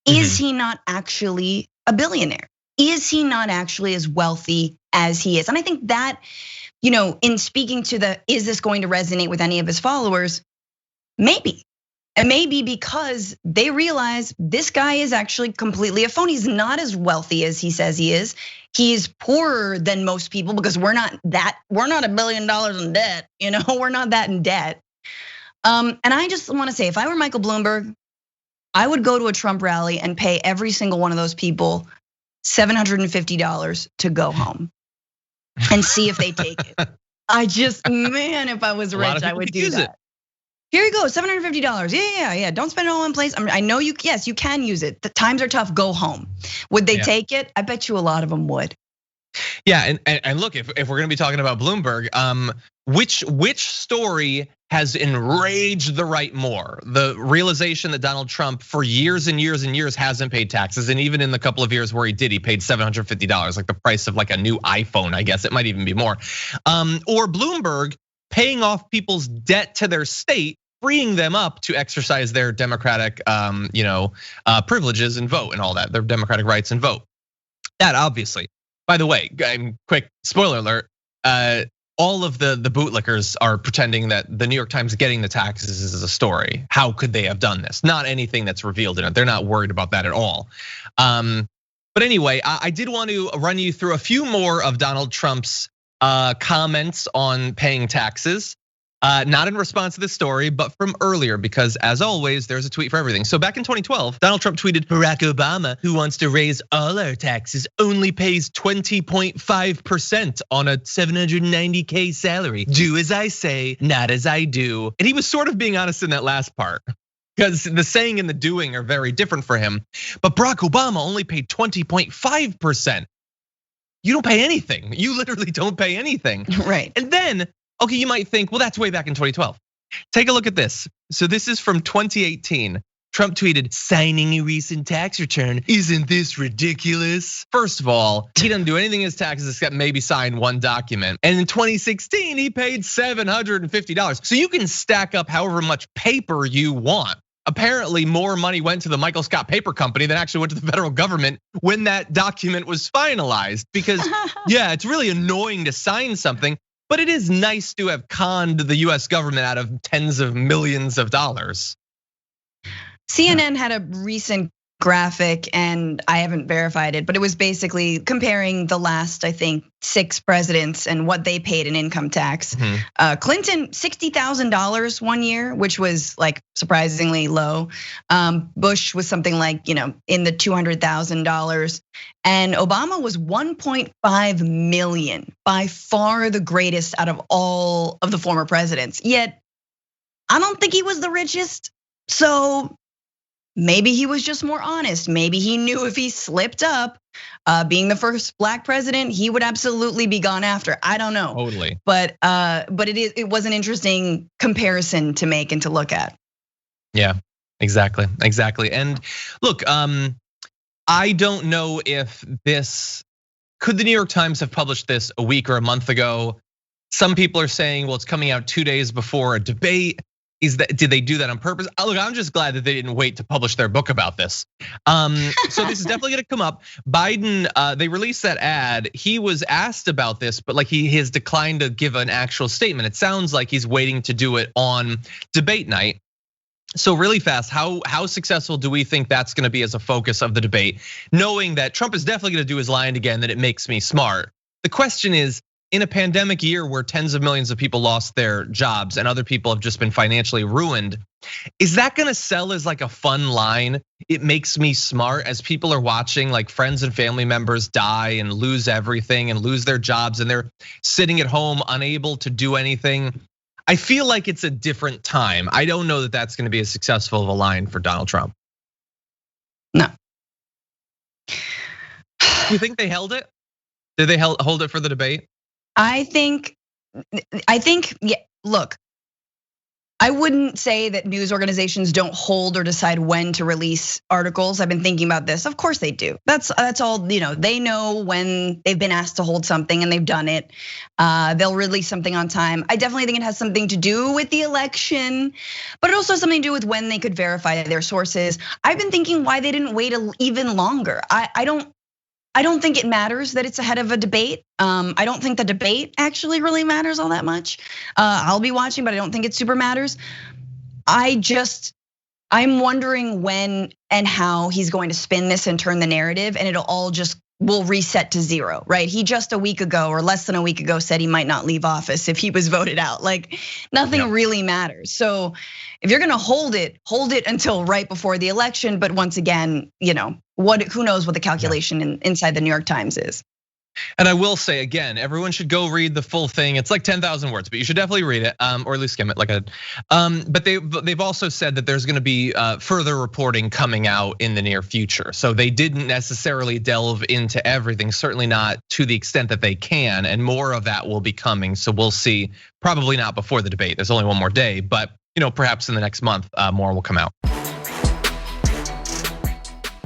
Is he not actually a billionaire? Is he not actually as wealthy as he is? And I think that, in speaking to is this going to resonate with any of his followers? Maybe. And maybe because they realize this guy is actually completely a phony. He's not as wealthy as he says he is. He's poorer than most people because we're not $1 billion in debt. We're not that in debt. And I just want to say, if I were Michael Bloomberg, I would go to a Trump rally and pay every single one of those people $750 to go home and see if they take it. If I was rich, I would do that. Here you go, $750. Yeah. Don't spend it all in place. I know you can use it. The times are tough, go home. Would they take it? I bet you a lot of them would. Yeah, and look, if we're gonna be talking about Bloomberg, which story has enraged the right more? The realization that Donald Trump for years and years and years hasn't paid taxes, and even in the couple of years where he did, he paid $750, like the price of like a new iPhone, I guess it might even be more. Or Bloomberg paying off people's debt to their state, freeing them up to exercise their democratic privileges and vote and all that, their democratic rights and vote. That obviously, by the way, quick spoiler alert, all of the bootlickers are pretending that the New York Times getting the taxes is a story. How could they have done this? Not anything that's revealed in it. They're not worried about that at all. But anyway, I did want to run you through a few more of Donald Trump's comments on paying taxes. Not in response to this story, but from earlier, because as always, there's a tweet for everything. So back in 2012, Donald Trump tweeted, Barack Obama, who wants to raise all our taxes, only pays 20.5% on a 790K salary. Do as I say, not as I do. And he was sort of being honest in that last part, because the saying and the doing are very different for him. But Barack Obama only paid 20.5%. You don't pay anything. You literally don't pay anything. Right. And then, okay, you might think, well, that's way back in 2012. Take a look at this. So this is from 2018. Trump tweeted, signing a recent tax return, isn't this ridiculous? First of all, he didn't do anything in his taxes except maybe sign one document. And in 2016, he paid $750. So you can stack up however much paper you want. Apparently more money went to the Michael Scott Paper Company than actually went to the federal government when that document was finalized. Because yeah, it's really annoying to sign something, but it is nice to have conned the US government out of tens of millions of dollars. CNN had a recent graphic, and I haven't verified it, but it was basically comparing the last, I think, 6 presidents and what they paid in income tax. Clinton, $60,000 one year, which was like surprisingly low. Bush was something like, in the $200,000. And Obama was 1.5 million, by far the greatest out of all of the former presidents. Yet, I don't think he was the richest. So maybe he was just more honest. Maybe he knew if he slipped up, being the first black president, he would absolutely be gone after. I don't know. Totally. But it was an interesting comparison to make and to look at. Yeah, exactly. And look, I don't know if could the New York Times have published this a week or a month ago? Some people are saying, well, it's coming out 2 days before a debate. Did they do that on purpose? Look, I'm just glad that they didn't wait to publish their book about this. So this is definitely gonna come up. Biden, they released that ad. He was asked about this, but like he has declined to give an actual statement. It sounds like he's waiting to do it on debate night. So really fast, how successful do we think that's gonna be as a focus of the debate? Knowing that Trump is definitely gonna do his line again, that it makes me smart. The question is, in a pandemic year where tens of millions of people lost their jobs and other people have just been financially ruined, is that gonna sell as like a fun line? It makes me smart, as people are watching like friends and family members die and lose everything and lose their jobs, and they're sitting at home unable to do anything. I feel like it's a different time. I don't know that that's gonna be as successful of a line for Donald Trump. No. Do you think they held it? Did they hold it for the debate? I think, yeah, look, I wouldn't say that news organizations don't hold or decide when to release articles. I've been thinking about this. Of course they do. That's all, they know when they've been asked to hold something and they've done it. They'll release something on time. I definitely think it has something to do with the election, but it also has something to do with when they could verify their sources. I've been thinking why they didn't wait even longer. I don't think it matters that it's ahead of a debate. I don't think the debate actually really matters all that much. I'll be watching, but I don't think it super matters. I'm wondering when and how he's going to spin this and turn the narrative, and it'll all just will reset to zero, right? He just a week ago or less than a week ago said he might not leave office if he was voted out. Like nothing really matters. So if you're gonna hold it until right before the election. But once again, who knows what the calculation inside the New York Times is. And I will say again, everyone should go read the full thing. It's like 10,000 words, but you should definitely read it, or at least skim it. But they've also said that there's going to be further reporting coming out in the near future. So they didn't necessarily delve into everything, certainly not to the extent that they can, and more of that will be coming. So we'll see. Probably not before the debate. There's only one more day, but perhaps in the next month, more will come out.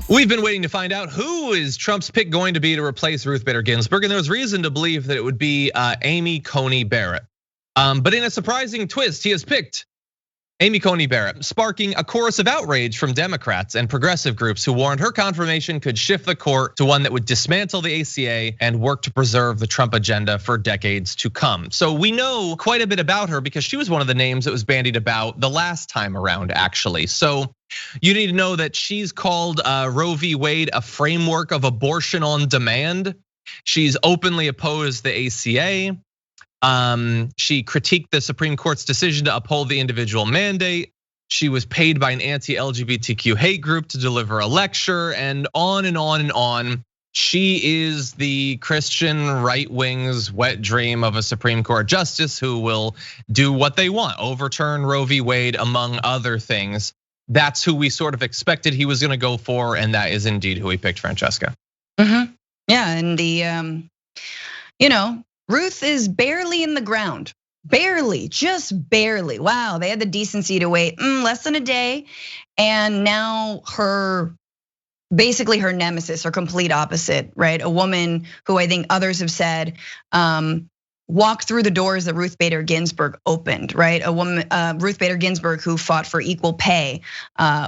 We've been waiting to find out who is Trump's pick going to be to replace Ruth Bader Ginsburg, and there was reason to believe that it would be Amy Coney Barrett. But in a surprising twist, he has picked Amy Coney Barrett, sparking a chorus of outrage from Democrats and progressive groups who warned her confirmation could shift the court to one that would dismantle the ACA and work to preserve the Trump agenda for decades to come. So we know quite a bit about her because she was one of the names that was bandied about the last time around, actually. So you need to know that she's called Roe v. Wade a framework of abortion on demand. She's openly opposed the ACA. She critiqued the Supreme Court's decision to uphold the individual mandate. She was paid by an anti-LGBTQ hate group to deliver a lecture, and on and on and on. She is the Christian right wing's wet dream of a Supreme Court justice who will do what they want, overturn Roe v. Wade, among other things. That's who we sort of expected he was gonna go for, and that is indeed who he picked, Francesca. Yeah, and the, Ruth is barely in the ground. Barely, just barely. Wow, they had the decency to wait less than a day. And now basically her nemesis, her complete opposite, right? A woman who I think others have said walked through the doors that Ruth Bader Ginsburg opened, right? A woman, Ruth Bader Ginsburg, who fought for equal pay.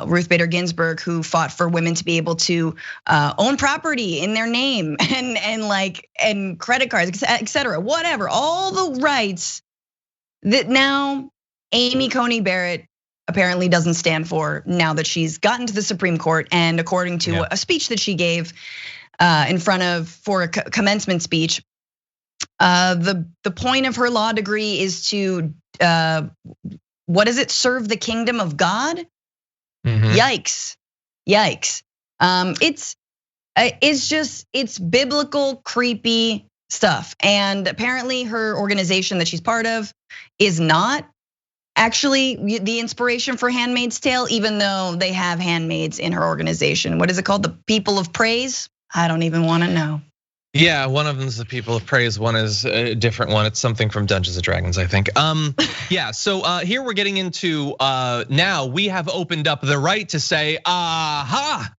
Ruth Bader Ginsburg, who fought for women to be able to own property in their name and credit cards, et cetera, whatever, all the rights that now Amy Coney Barrett apparently doesn't stand for, now that she's gotten to the Supreme Court. And according to a speech that she gave for a commencement speech, the point of her law degree is to, serve the kingdom of God? Yikes. It's biblical, creepy stuff. And apparently her organization that she's part of is not actually the inspiration for Handmaid's Tale, even though they have handmaids in her organization. What is it called? The People of Praise? I don't even want to know. Yeah, one of them is the People of Praise. One is a different one. It's something from Dungeons and Dragons, I think. Yeah, so here we're getting into, now we have opened up the right to say, aha,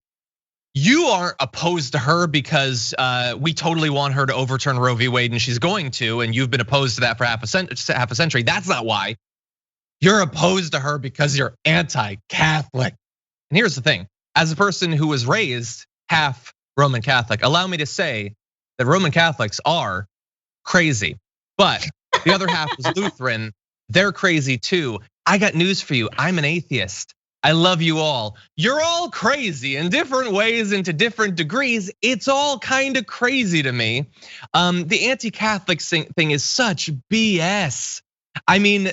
you aren't opposed to her because we totally want her to overturn Roe v. Wade, and she's going to, and you've been opposed to that for half a century. That's not why. You're opposed to her because you're anti-Catholic. And here's the thing, as a person who was raised half Roman Catholic, allow me to say that Roman Catholics are crazy, but the other half is Lutheran. They're crazy too. I got news for you. I'm an atheist. I love you all. You're all crazy in different ways and to different degrees. It's all kind of crazy to me. The anti-Catholic thing is such BS. I mean,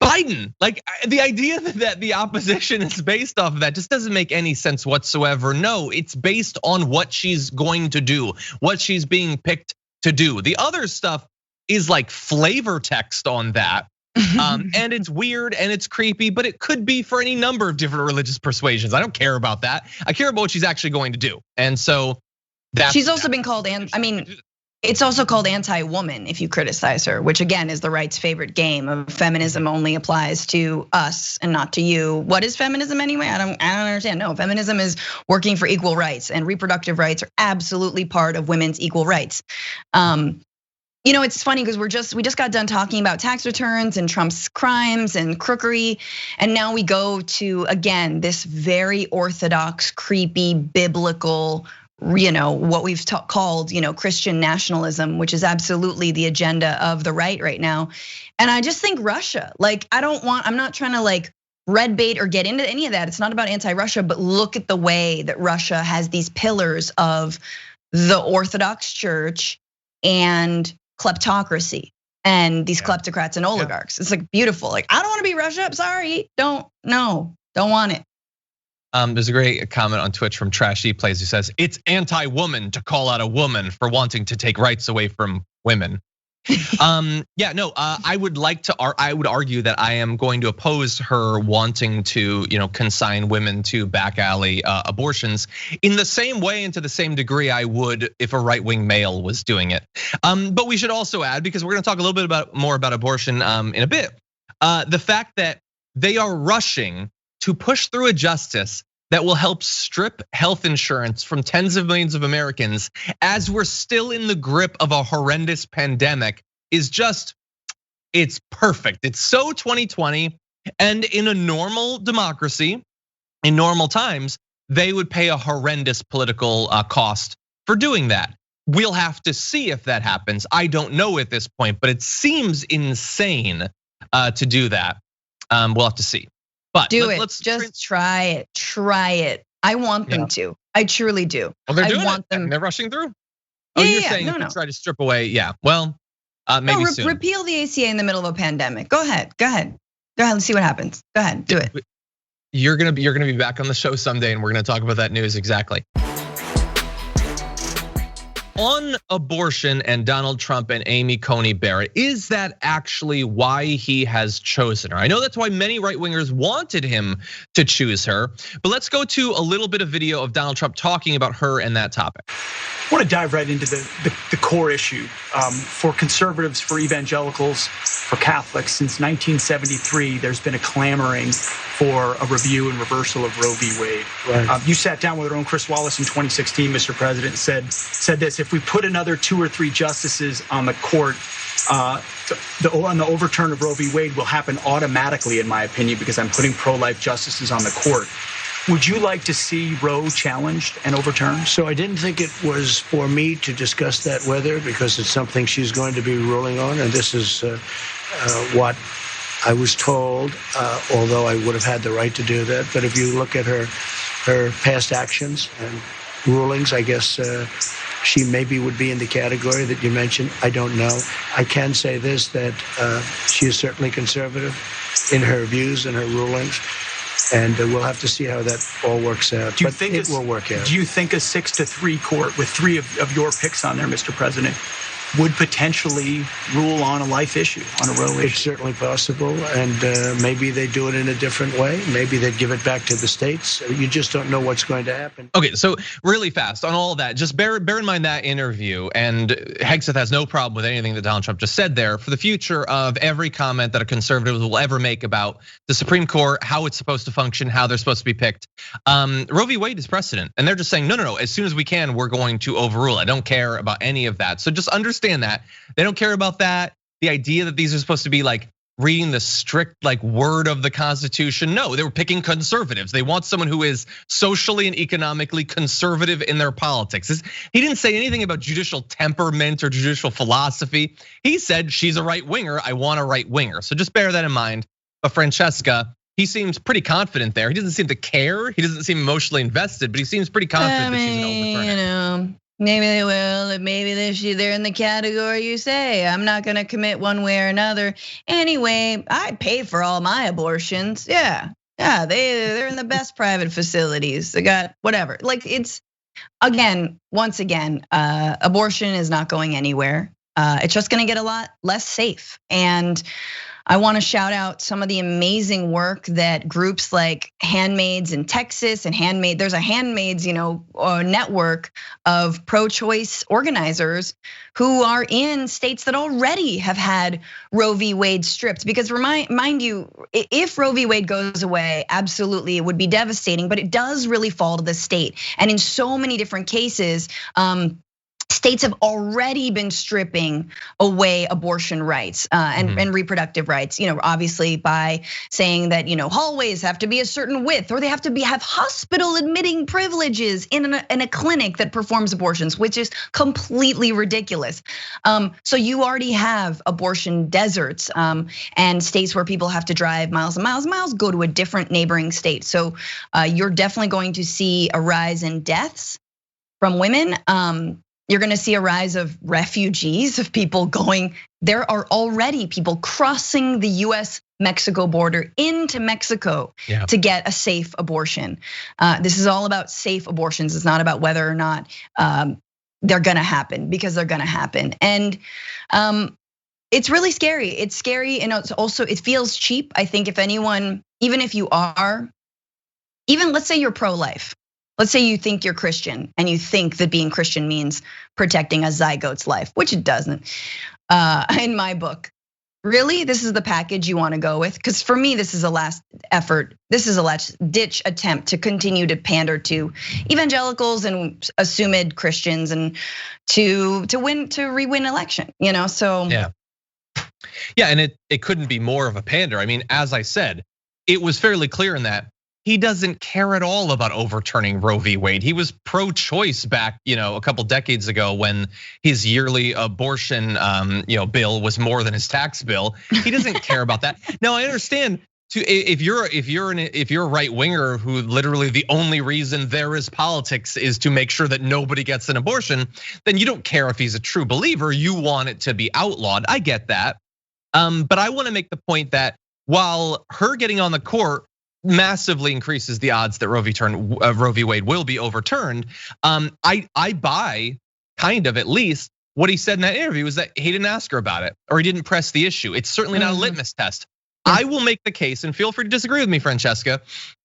Biden, like the idea that the opposition is based off of that just doesn't make any sense whatsoever. No, it's based on what she's going to do, what she's being picked to do. The other stuff is like flavor text on that. And it's weird and it's creepy, but it could be for any number of different religious persuasions. I don't care about that. I care about what she's actually going to do. And so she's also been called, it's also called anti-woman if you criticize her, which again is the right's favorite game of feminism only applies to us and not to you. What is feminism anyway? I don't understand. No, feminism is working for equal rights, and reproductive rights are absolutely part of women's equal rights. It's funny because we just got done talking about tax returns and Trump's crimes and crookery, and now we go to, again, this very orthodox, creepy, biblical, what we've called, Christian nationalism, which is absolutely the agenda of the right now. And I just think Russia, I'm not trying to red bait or get into any of that. It's not about anti-Russia, but look at the way that Russia has these pillars of the Orthodox Church and kleptocracy and these kleptocrats and oligarchs. It's beautiful. I don't want to be Russia. I'm sorry. Don't want it. There's a great comment on Twitch from Trashy Plays who says, it's anti-woman to call out a woman for wanting to take rights away from women. I would argue that I am going to oppose her wanting to, consign women to back alley abortions in the same way and to the same degree I would if a right-wing male was doing it. But we should also add, because we're gonna talk a little bit more about abortion in a bit, the fact that they are rushing to push through a justice that will help strip health insurance from tens of millions of Americans as we're still in the grip of a horrendous pandemic is just, it's perfect. It's so 2020, and in a normal democracy, in normal times, they would pay a horrendous political cost for doing that. We'll have to see if that happens. I don't know at this point, but it seems insane to do that. We'll have to see. But let's just try it. I want them to. I truly do. Well, they're doing it. They're rushing through. Oh, you're saying try to strip away? Yeah. Well, Maybe soon. Repeal the ACA in the middle of a pandemic. Go ahead. Let's see what happens. Go ahead, do it. You're gonna be back on the show someday, and we're gonna talk about that news exactly. On abortion and Donald Trump and Amy Coney Barrett, is that actually why he has chosen her? I know that's why many right-wingers wanted him to choose her, but let's go to a little bit of video of Donald Trump talking about her and that topic. I want to dive right into the core issue. For conservatives, for evangelicals, for Catholics, since 1973, there's been a clamoring for a review and reversal of Roe v. Wade. Right. You sat down with our own Chris Wallace in 2016, Mr. President, said this: if we put another 2 or 3 justices on the court, the overturn of Roe v. Wade will happen automatically, in my opinion, because I'm putting pro-life justices on the court. Would you like to see Roe challenged and overturned? So I didn't think it was for me to discuss that with her, because it's something she's going to be ruling on, and this is what I was told, although I would have had the right to do that. But if you look at her past actions and rulings, I guess she maybe would be in the category that you mentioned. I don't know. I can say this, that she is certainly conservative in her views and her rulings. And we'll have to see how that all works out. Do you think it will work out? Do you think a 6-3 court with 3 of your picks on there, Mr. President, would potentially rule on a life issue, on a Roe issue? It's certainly possible, and maybe they do it in a different way. Maybe they'd give it back to the states. You just don't know what's going to happen. Okay, so really fast on all of that, just bear in mind that interview, and Hegseth has no problem with anything that Donald Trump just said there. For the future of every comment that a conservative will ever make about the Supreme Court, how it's supposed to function, how they're supposed to be picked, Roe v. Wade is precedent, and they're just saying, no, as soon as we can, we're going to overrule. I don't care about any of that. So just understand that they don't care about that. The idea that these are supposed to be like reading the strict word of the Constitution. No, they were picking conservatives. They want someone who is socially and economically conservative in their politics. He didn't say anything about judicial temperament or judicial philosophy. He said she's a right winger. I want a right winger. So just bear that in mind. But Francesca, he seems pretty confident there. He doesn't seem to care. He doesn't seem emotionally invested, but he seems pretty confident that she's gonna overturn it. Maybe they will, maybe they're in the category you say. I'm not gonna commit one way or another. Anyway, I pay for all my abortions. Yeah, they're in the best private facilities. They got whatever. It's, once again, abortion is not going anywhere. It's just gonna get a lot less safe. And I want to shout out some of the amazing work that groups like Handmaids in Texas and there's a Handmaids, network of pro-choice organizers who are in states that already have had Roe v. Wade stripped. Because mind you, if Roe v. Wade goes away, absolutely it would be devastating, but it does really fall to the state. And in so many different cases, states have already been stripping away abortion rights and reproductive rights, obviously by saying that, hallways have to be a certain width, or they have to have hospital admitting privileges in a clinic that performs abortions, which is completely ridiculous. So you already have abortion deserts and states where people have to drive miles and miles and miles, go to a different neighboring state. So you're definitely going to see a rise in deaths from women. You're gonna see a rise of refugees, of people going. There are already people crossing the US-Mexico border into Mexico to get a safe abortion. This is all about safe abortions. It's not about whether or not they're gonna happen, because they're gonna happen. And it's really scary. It's scary, and it feels cheap. I think if anyone, even if you are, let's say you're pro-life. Let's say you think you're Christian and you think that being Christian means protecting a zygote's life, which it doesn't, in my book. Really, this is the package you want to go with? Because for me, this is a last effort. This is a last ditch attempt to continue to pander to evangelicals and assumed Christians, and to re-win election. So yeah, and it couldn't be more of a pander. I mean, as I said, it was fairly clear in that he doesn't care at all about overturning Roe v. Wade. He was pro-choice back, a couple decades ago when his yearly abortion, bill was more than his tax bill. He doesn't care about that. Now I understand if you're a right winger who literally the only reason there is politics is to make sure that nobody gets an abortion, then you don't care if he's a true believer. You want it to be outlawed. I get that, but I want to make the point that while her getting on the court massively increases the odds that Roe v. Wade will be overturned, I buy kind of at least what he said in that interview was that he didn't ask her about it or he didn't press the issue. It's certainly not a litmus test. I will make the case, and feel free to disagree with me, Francesca.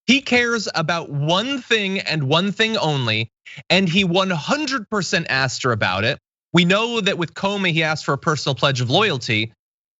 He cares about one thing and one thing only, and he 100% asked her about it. We know that with Comey, he asked for a personal pledge of loyalty.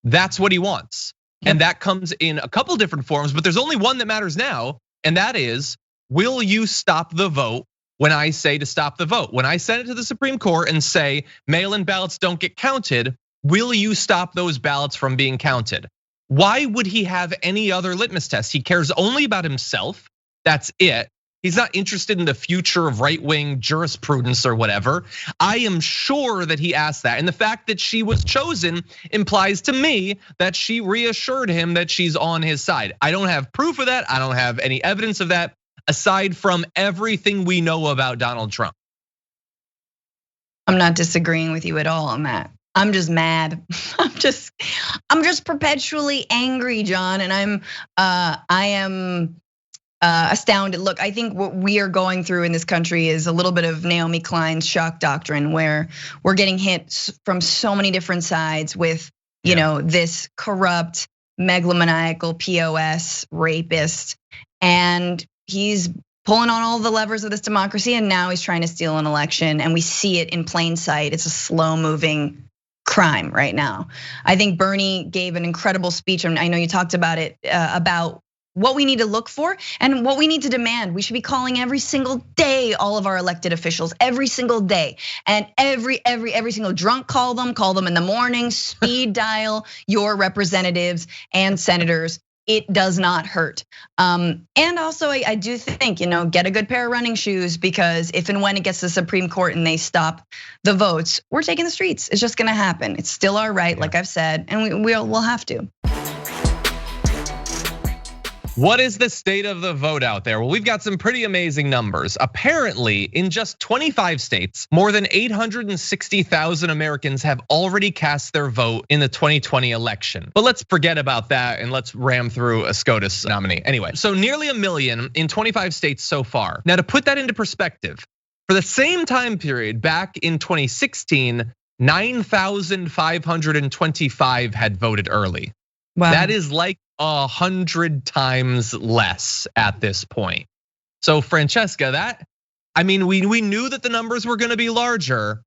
That's what he wants. And that comes in a couple different forms, but there's only one that matters now, and that is, will you stop the vote when I say to stop the vote? When I send it to the Supreme Court and say mail-in ballots don't get counted, will you stop those ballots from being counted? Why would he have any other litmus test? He cares only about himself, that's it. He's not interested in the future of right-wing jurisprudence or whatever. I am sure that he asked that. And the fact that she was chosen implies to me that she reassured him that she's on his side. I don't have proof of that. I don't have any evidence of that aside from everything we know about Donald Trump. I'm not disagreeing with you at all on that. I'm just mad. I'm just perpetually angry, John, and I am astounded. Look, I think what we are going through in this country is a little bit of Naomi Klein's shock doctrine, where we're getting hit from so many different sides with, this corrupt, megalomaniacal POS rapist, and he's pulling on all the levers of this democracy, and now he's trying to steal an election, and we see it in plain sight. It's a slow-moving crime right now. I think Bernie gave an incredible speech, and I know you talked about it, about what we need to look for and what we need to demand. We should be calling every single day all of our elected officials, every single day, and every single drunk call them in the morning, speed dial your representatives and senators. It does not hurt. And also I do think, get a good pair of running shoes, because if and when it gets to the Supreme Court and they stop the votes, we're taking the streets. It's just gonna happen. It's still our right, like I've said, and we'll have to. What is the state of the vote out there? Well, we've got some pretty amazing numbers. Apparently, in just 25 states, more than 860,000 Americans have already cast their vote in the 2020 election. But let's forget about that and let's ram through a SCOTUS nominee. Anyway, so nearly 1 million in 25 states so far. Now, to put that into perspective, for the same time period back in 2016, 9,525 had voted early. Wow. That is like 100 times less at this point. So Francesca, we knew that the numbers were gonna be larger,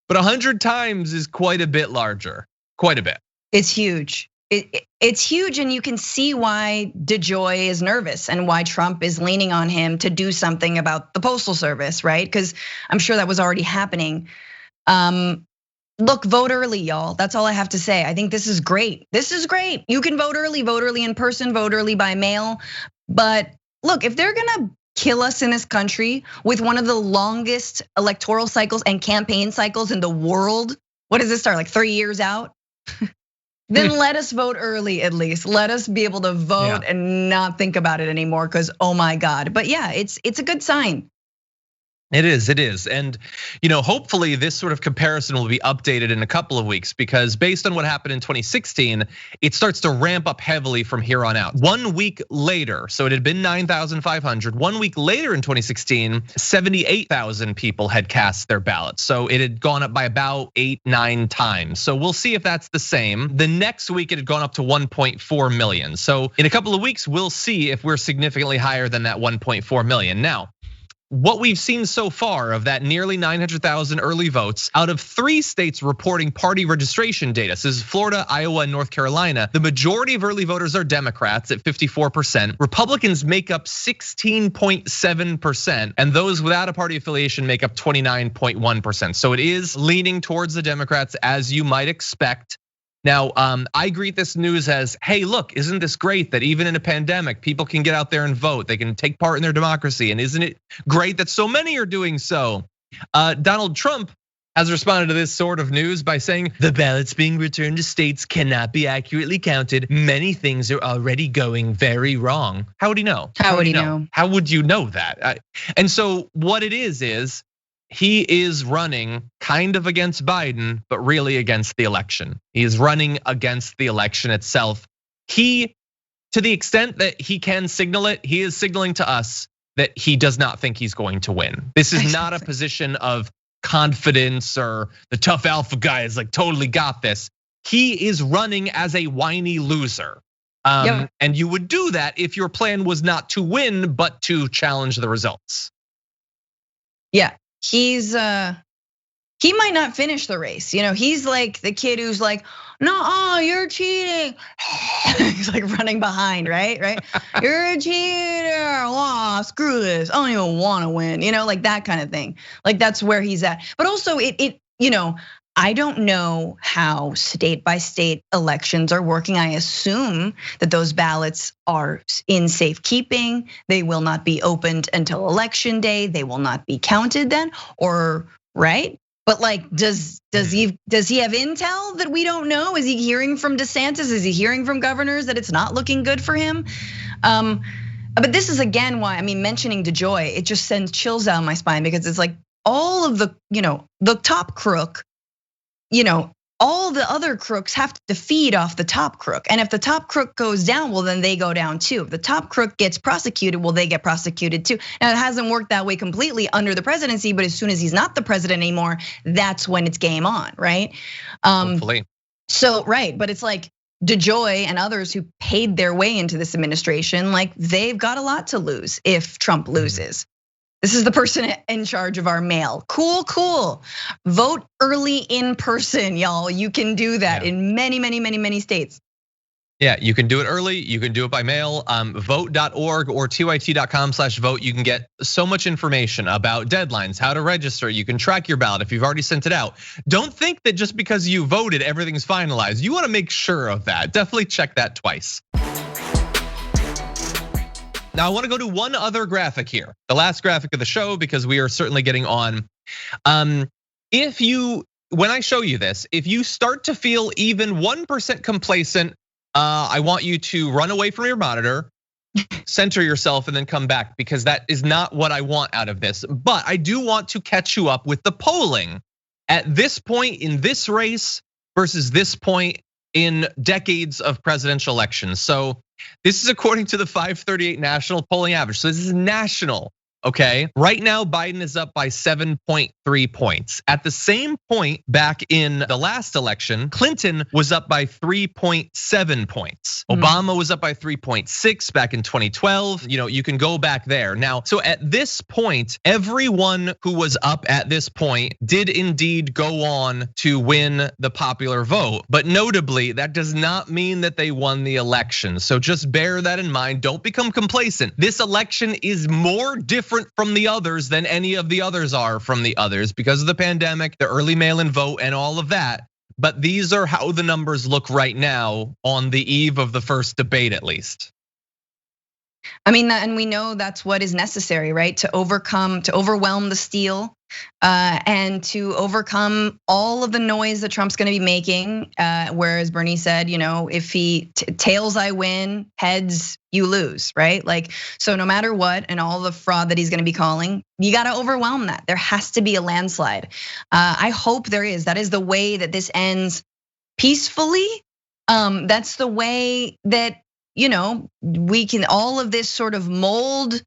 but 100 times is quite a bit larger, quite a bit. It's huge. It's huge, and you can see why DeJoy is nervous and why Trump is leaning on him to do something about the Postal Service, right? Because I'm sure that was already happening. Look, vote early, y'all. That's all I have to say. I think this is great. This is great. You can vote early in person, vote early by mail. But look, if they're gonna kill us in this country with one of the longest electoral cycles and campaign cycles in the world, what does this start, like 3 years out? Then let us vote early at least. Let us be able to vote and not think about it anymore, because oh my God. But yeah, it's a good sign. It is. And hopefully this sort of comparison will be updated in a couple of weeks, because based on what happened in 2016, it starts to ramp up heavily from here on out. 1 week later, so it had been 9,500. 1 week later in 2016, 78,000 people had cast their ballots. So it had gone up by about 8-9 times. So we'll see if that's the same. The next week it had gone up to 1.4 million. So in a couple of weeks, we'll see if we're significantly higher than that 1.4 million. Now, what we've seen so far of that nearly 900,000 early votes out of 3 states reporting party registration data. So this is Florida, Iowa, and North Carolina. The majority of early voters are Democrats at 54%. Republicans make up 16.7%, and those without a party affiliation make up 29.1%. So it is leaning towards the Democrats, as you might expect. Now, I greet this news as, hey, look, isn't this great that even in a pandemic, people can get out there and vote? They can take part in their democracy. And isn't it great that so many are doing so? Donald Trump has responded to this sort of news by saying the ballots being returned to states cannot be accurately counted. Many things are already going very wrong. How would he know? How would he know? How would you know that? And so what it is he is running kind of against Biden, but really against the election. He is running against the election itself. To the extent that he can signal it, he is signaling to us that he does not think he's going to win. This is not a position of confidence or the tough alpha guy is like totally got this. He is running as a whiny loser. And you would do that if your plan was not to win, but to challenge the results. Yeah, he might not finish the race. He's like the kid who's like, no, you're cheating. He's like running behind, right? You're a cheater. Oh, screw this. I don't even want to win. Like that kind of thing. Like that's where he's at. But also I don't know how state by state elections are working. I assume that those ballots are in safekeeping. They will not be opened until election day. They will not be counted then, or right? But like, does he have intel that we don't know? Is he hearing from DeSantis? Is he hearing from governors that it's not looking good for him? But this is again why, mentioning DeJoy, it just sends chills down my spine because it's like all of the, the top crook, all the other crooks have to feed off the top crook. And if the top crook goes down, well, then they go down too. If the top crook gets prosecuted, well, they get prosecuted too. Now, it hasn't worked that way completely under the presidency, but as soon as he's not the president anymore, that's when it's game on, right? Hopefully. So, right, but it's like DeJoy and others who paid their way into this administration, like they've got a lot to lose if Trump loses. This is the person in charge of our mail. Cool. Vote early in person, y'all. You can do that in many states. Yeah, you can do it early. You can do it by mail. Vote.org or tyt.com/vote. You can get so much information about deadlines, how to register. You can track your ballot if you've already sent it out. Don't think that just because you voted, everything's finalized. You want to make sure of that. Definitely check that twice. Now I want to go to one other graphic here, the last graphic of the show, because we are certainly getting on. When I show you this, if you start to feel even 1% complacent, I want you to run away from your monitor, center yourself, and then come back, because that is not what I want out of this. But I do want to catch you up with the polling at this point in this race versus this point in decades of presidential elections. So this is according to the 538 national polling average. So this is national, okay? Right now, Biden is up by 7.3 points. At the same point back in the last election, Clinton was up by 3.7 points. Obama was up by 3.6 back in 2012. You can go back there. Now, so at this point, everyone who was up at this point did indeed go on to win the popular vote. But notably, that does not mean that they won the election. So just bear that in mind. Don't become complacent. This election is more different from the others than any of the others are from the others because of the pandemic, the early mail-in vote, and all of that. But these are how the numbers look right now on the eve of the first debate, at least. And we know that's what is necessary, right? To overwhelm the steal, and to overcome all of the noise that Trump's gonna be making. Whereas Bernie said, if he tails, I win, heads, you lose, right? Like, so no matter what, and all the fraud that he's gonna be calling, you gotta overwhelm that. There has to be a landslide. I hope there is. That is the way that this ends peacefully. That's the way that, we can, all of this sort of mold,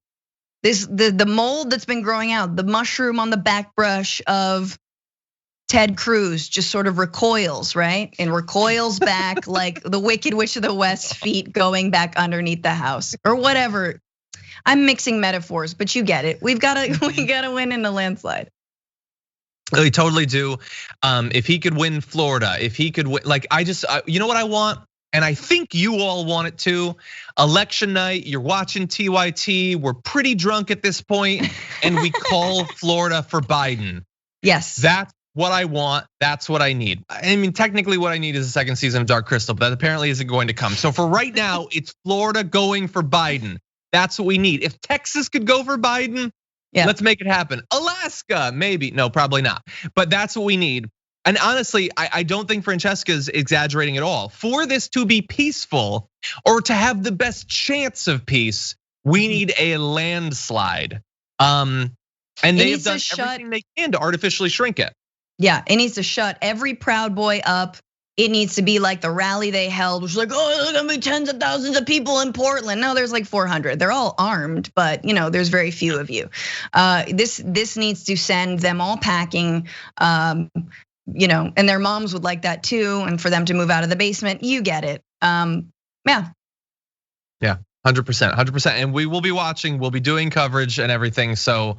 the mold that's been growing out, the mushroom on the back brush of Ted Cruz just sort of recoils, right? And recoils back like the Wicked Witch of the West feet going back underneath the house or whatever. I'm mixing metaphors, but you get it. We gotta win in a landslide. We totally do. If he could win Florida, if he could win, you know what I want? And I think you all want it too. Election night, you're watching TYT, we're pretty drunk at this point, and we call Florida for Biden. Yes. That's what I want, that's what I need. Technically what I need is a second season of Dark Crystal, but that apparently isn't going to come. So for right now, it's Florida going for Biden. That's what we need. If Texas could go for Biden, let's make it happen. Alaska Francesca, maybe. No, probably not. But that's what we need. And honestly, I don't think Francesca's exaggerating at all. For this to be peaceful or to have the best chance of peace, we need a landslide. And they have done everything they can to artificially shrink it. Yeah, it needs to shut every Proud Boy up. It needs to be like the rally they held, which was like, oh, there's gonna be tens of thousands of people in Portland. No, there's like 400. They're all armed, but there's very few of you. This needs to send them all packing. And their moms would like that too, and for them to move out of the basement. You get it. Yeah. 100%. And we will be watching, we'll be doing coverage and everything. So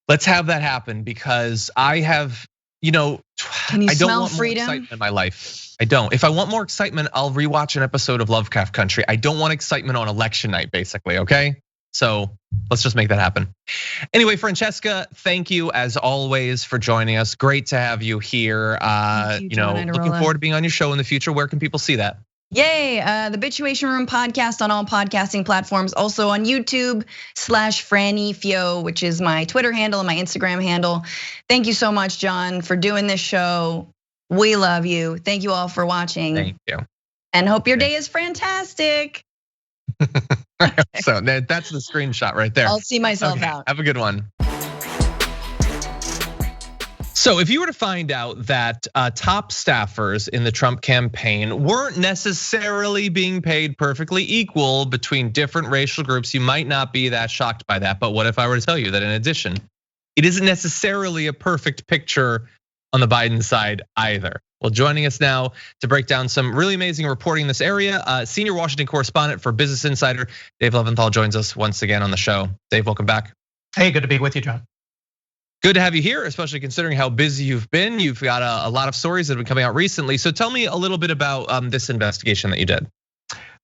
let's have that happen, because I have, Can you I don't smell want freedom? more excitement in my life. I don't. If I want more excitement, I'll rewatch an episode of Lovecraft Country. I don't want excitement on election night, basically, okay? So let's just make that happen. Anyway, Francesca, thank you as always for joining us. Great to have you here. Looking forward to being on your show in the future. Where can people see that? Yay, the Bitchuation Room podcast on all podcasting platforms. Also on YouTube/FrannyFio, which is my Twitter handle and my Instagram handle. Thank you so much, John, for doing this show. We love you. Thank you all for watching. Thank you. And hope your day is fantastic. So that's the screenshot right there. I'll see myself out. Have a good one. So if you were to find out that top staffers in the Trump campaign weren't necessarily being paid perfectly equal between different racial groups, you might not be that shocked by that. But what if I were to tell you that in addition, it isn't necessarily a perfect picture on the Biden side either? Well, joining us now to break down some really amazing reporting in this area, senior Washington correspondent for Business Insider, Dave Levinthal, joins us once again on the show. Dave, welcome back. Hey, good to be with you, John. Good to have you here, especially considering how busy you've been. You've got a lot of stories that have been coming out recently. So tell me a little bit about this investigation that you did.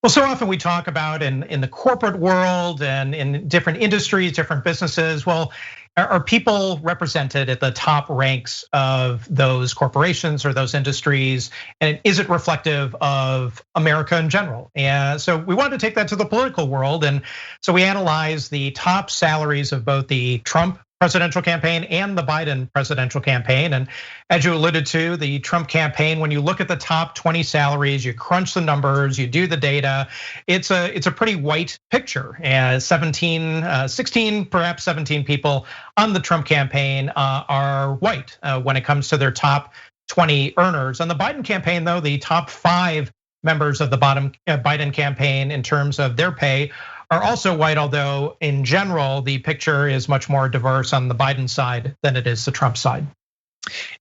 Well, so often we talk about in the corporate world and in different industries, different businesses. Well, are people represented at the top ranks of those corporations or those industries? And is it reflective of America in general? And so we wanted to take that to the political world. And so we analyzed the top salaries of both the Trump presidential campaign and the Biden presidential campaign. And as you alluded to, the Trump campaign, when you look at the top 20 salaries, you crunch the numbers, you do the data, it's a pretty white picture. 16, perhaps 17 people on the Trump campaign are white when it comes to their top 20 earners. On the Biden campaign, though, the top 5 members of the Biden campaign in terms of their pay are also white, although in general, the picture is much more diverse on the Biden side than it is the Trump side.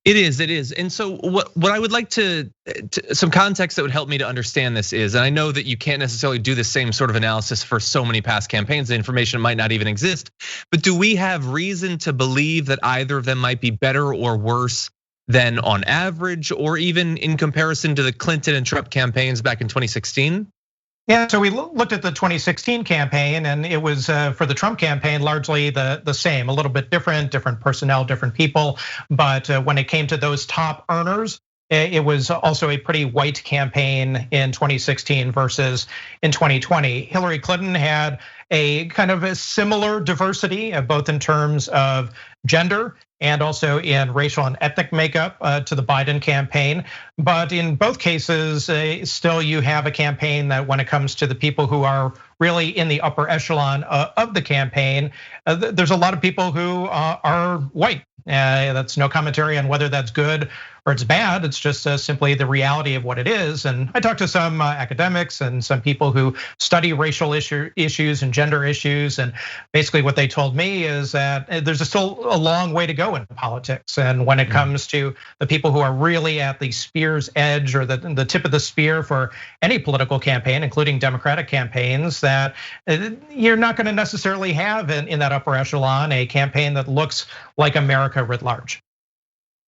It is. And so what I would like to some context that would help me to understand this is, and I know that you can't necessarily do the same sort of analysis for so many past campaigns, the information might not even exist, but do we have reason to believe that either of them might be better or worse than on average, or even in comparison to the Clinton and Trump campaigns back in 2016? Yeah, so we looked at the 2016 campaign, and it was for the Trump campaign largely the same, a little bit different personnel, different people. But when it came to those top earners, it was also a pretty white campaign in 2016 versus in 2020. Hillary Clinton had a kind of a similar diversity, both in terms of gender and also in racial and ethnic makeup to the Biden campaign. But in both cases, still you have a campaign that when it comes to the people who are really in the upper echelon of the campaign, there's a lot of people who are white. That's no commentary on whether that's good or it's bad. It's just simply the reality of what it is. And I talked to some academics and some people who study racial issues and gender issues. And basically what they told me is that there's still a long way to go in politics. And when it comes to the people who are really at the spear's edge or the tip of the spear for any political campaign, including Democratic campaigns, that you're not going to necessarily have in that upper echelon a campaign that looks like America writ large.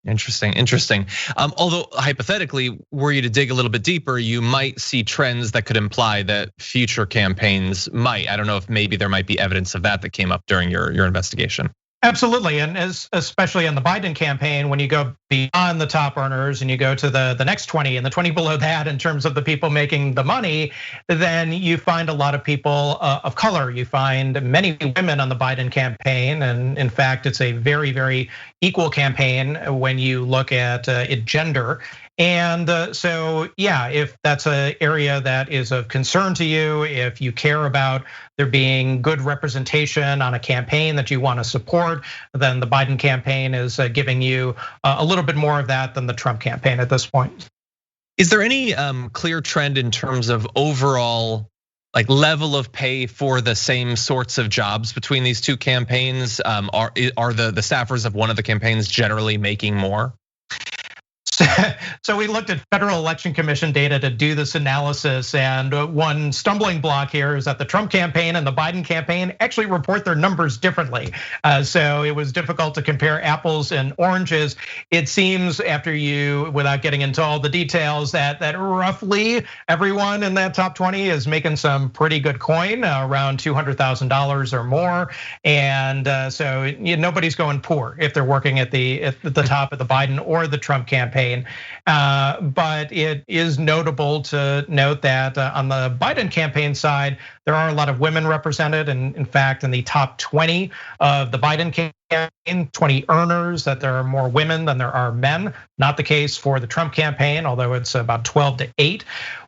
Interesting. Although hypothetically, were you to dig a little bit deeper, you might see trends that could imply that future campaigns might. I don't know if maybe there might be evidence of that came up during your investigation. Absolutely, and especially in the Biden campaign, when you go beyond the top earners and you go to the next 20 and the 20 below that in terms of the people making the money, then you find a lot of people of color. You find many women on the Biden campaign, and in fact, it's a very, very equal campaign when you look at gender. And so, yeah, if that's an area that is of concern to you, if you care about there being good representation on a campaign that you want to support, then the Biden campaign is giving you a little bit more of that than the Trump campaign at this point. Is there any clear trend in terms of overall like level of pay for the same sorts of jobs between these two campaigns? Are the staffers of one of the campaigns generally making more? So we looked at Federal Election Commission data to do this analysis, and one stumbling block here is that the Trump campaign and the Biden campaign actually report their numbers differently. So it was difficult to compare apples and oranges. It seems after you, without getting into all the details, that roughly everyone in that top 20 is making some pretty good coin, around $200,000 or more. And so nobody's going poor if they're working at the top of the Biden or the Trump campaign. But it is notable to note that on the Biden campaign side, there are a lot of women represented. And in fact, in the top 20 of the Biden campaign, 20 earners, that there are more women than there are men. Not the case for the Trump campaign, although it's about 12-8.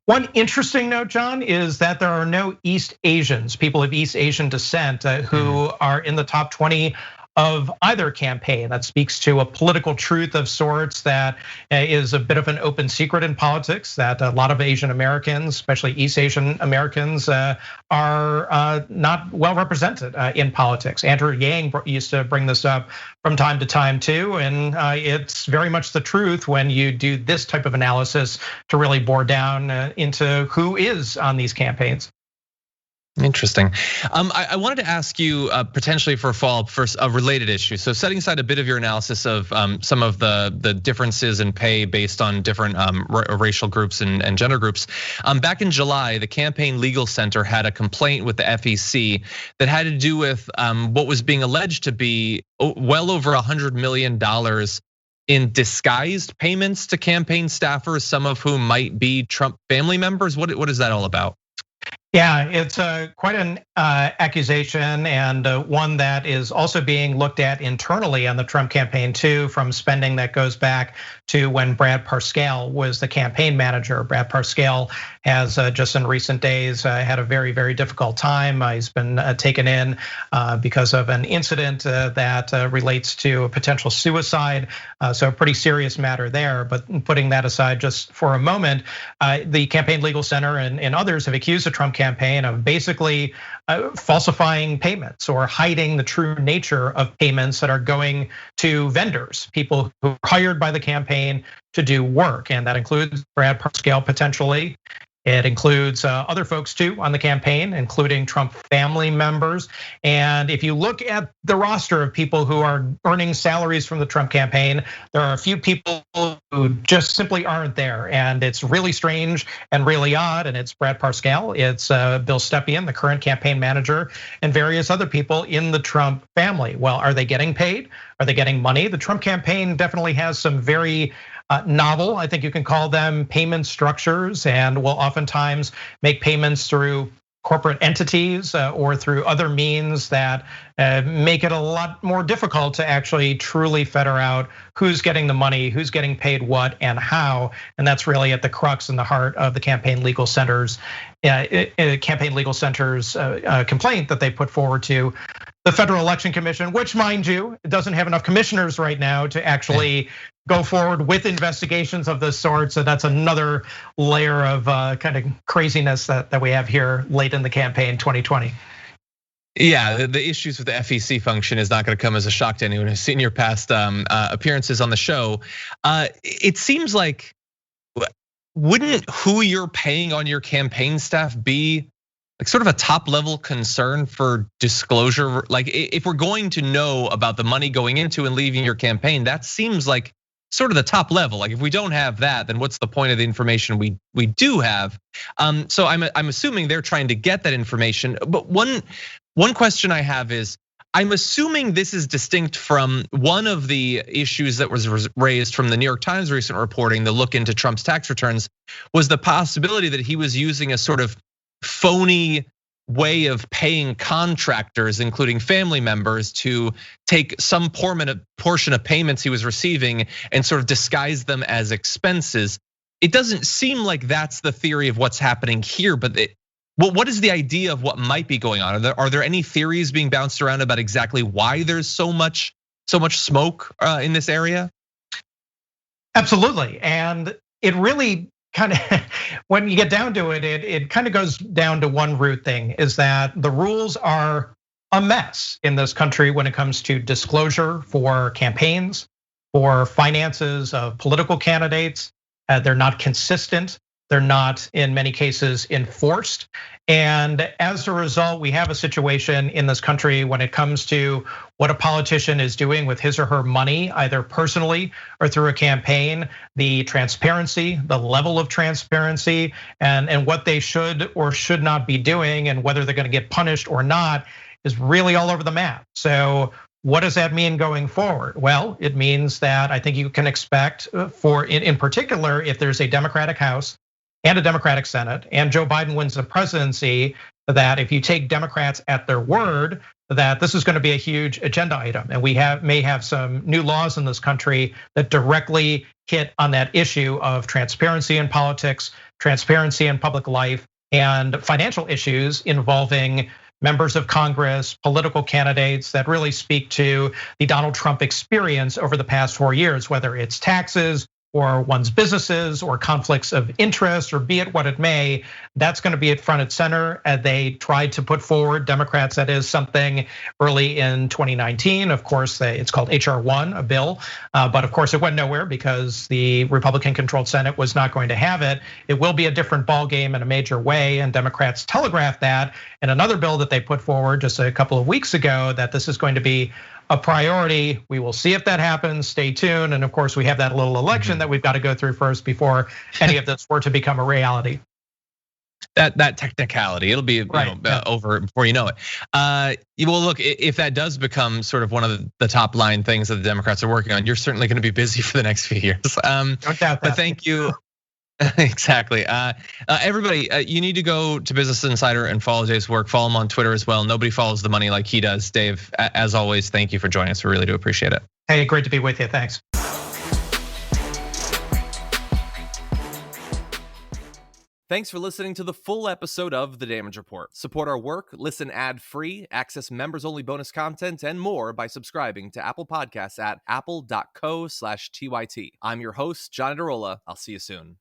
One interesting note, John, is that there are no East Asians, people of East Asian descent, who are in the top 20 of either campaign. That speaks to a political truth of sorts that is a bit of an open secret in politics, that a lot of Asian Americans, especially East Asian Americans, are not well represented in politics. Andrew Yang used to bring this up from time to time too, and it's very much the truth when you do this type of analysis to really bore down into who is on these campaigns. Interesting. I wanted to ask you potentially for a follow-up for a related issue. So setting aside a bit of your analysis of some of the differences in pay based on different racial groups and gender groups. Back in July, the Campaign Legal Center had a complaint with the FEC that had to do with what was being alleged to be well over $100 million in disguised payments to campaign staffers, some of whom might be Trump family members. What is that all about? Yeah, it's quite an accusation, and one that is also being looked at internally on the Trump campaign too, from spending that goes back to when Brad Parscale was the campaign manager. Brad Parscale has just in recent days had a very, very difficult time. He's been taken in because of an incident that relates to a potential suicide. So a pretty serious matter there. But putting that aside just for a moment, the Campaign Legal Center and others have accused the Trump campaign of basically falsifying payments or hiding the true nature of payments that are going to vendors, people who are hired by the campaign to do work. And that includes Brad Parscale potentially. It includes other folks too on the campaign, including Trump family members. And if you look at the roster of people who are earning salaries from the Trump campaign, there are a few people who just simply aren't there. And it's really strange and really odd. And it's Brad Parscale, it's Bill Stepien, the current campaign manager, and various other people in the Trump family. Well, are they getting paid? Are they getting money? The Trump campaign definitely has some very novel, I think you can call them, payment structures, and will oftentimes make payments through corporate entities or through other means that make it a lot more difficult to actually truly figure out who's getting the money, who's getting paid what and how. And that's really at the crux and the heart of the Campaign Legal Center's complaint that they put forward to the Federal Election Commission, which, mind you, doesn't have enough commissioners right now to actually go forward with investigations of this sort. So that's another layer of kind of craziness that we have here late in the campaign 2020. Yeah, the issues with the FEC function is not going to come as a shock to anyone who's seen your past appearances on the show. It seems like, wouldn't who you're paying on your campaign staff be like sort of a top level concern for disclosure? Like if we're going to know about the money going into and leaving your campaign, that seems like sort of the top level. Like if we don't have that, then what's the point of the information we do have? So I'm assuming they're trying to get that information. But one question I have is, I'm assuming this is distinct from one of the issues that was raised from the New York Times recent reporting, the look into Trump's tax returns, was the possibility that he was using a sort of phony way of paying contractors, including family members, to take some portion of payments he was receiving and sort of disguise them as expenses. It doesn't seem like that's the theory of what's happening here, but what is the idea of what might be going on? Are there any theories being bounced around about exactly why there's so much smoke in this area? Absolutely, and it really kind of, when you get down to it, it kind of goes down to one root thing, is that the rules are a mess in this country when it comes to disclosure for campaigns, for finances of political candidates. They're not consistent. They're not, in many cases, enforced. And as a result, we have a situation in this country when it comes to what a politician is doing with his or her money, either personally or through a campaign, the transparency, the level of transparency, and what they should or should not be doing, and whether they're gonna get punished or not, is really all over the map. So what does that mean going forward? Well, it means that I think you can expect, for in particular, if there's a Democratic House and a Democratic Senate, and Joe Biden wins the presidency, that if you take Democrats at their word, that this is gonna be a huge agenda item. And we may have some new laws in this country that directly hit on that issue of transparency in politics, transparency in public life, and financial issues involving members of Congress, political candidates that really speak to the Donald Trump experience over the past 4 years, whether it's taxes or one's businesses or conflicts of interest, or be it what it may. That's gonna be at front and center. They tried to put forward, Democrats, that is, something early in 2019. Of course, it's called HR 1, a bill, but of course it went nowhere because the Republican-controlled Senate was not going to have it. It will be a different ballgame in a major way, and Democrats telegraphed that in another bill that they put forward just a couple of weeks ago, that this is going to be a priority. We will see if that happens, stay tuned. And of course, we have that little election that we've got to go through first before any of this were to become a reality. That technicality, it'll be over before you know it. Well, look, if that does become sort of one of the top line things that the Democrats are working on, you're certainly going to be busy for the next few years. Don't doubt that. But thank you. Exactly. Everybody, you need to go to Business Insider and follow Dave's work. Follow him on Twitter as well. Nobody follows the money like he does. Dave, as always, thank you for joining us. We really do appreciate it. Hey, great to be with you. Thanks. Thanks for listening to the full episode of The Damage Report. Support our work, listen ad-free, access members-only bonus content, and more by subscribing to Apple Podcasts at apple.co/TYT. I'm your host, John Adarola. I'll see you soon.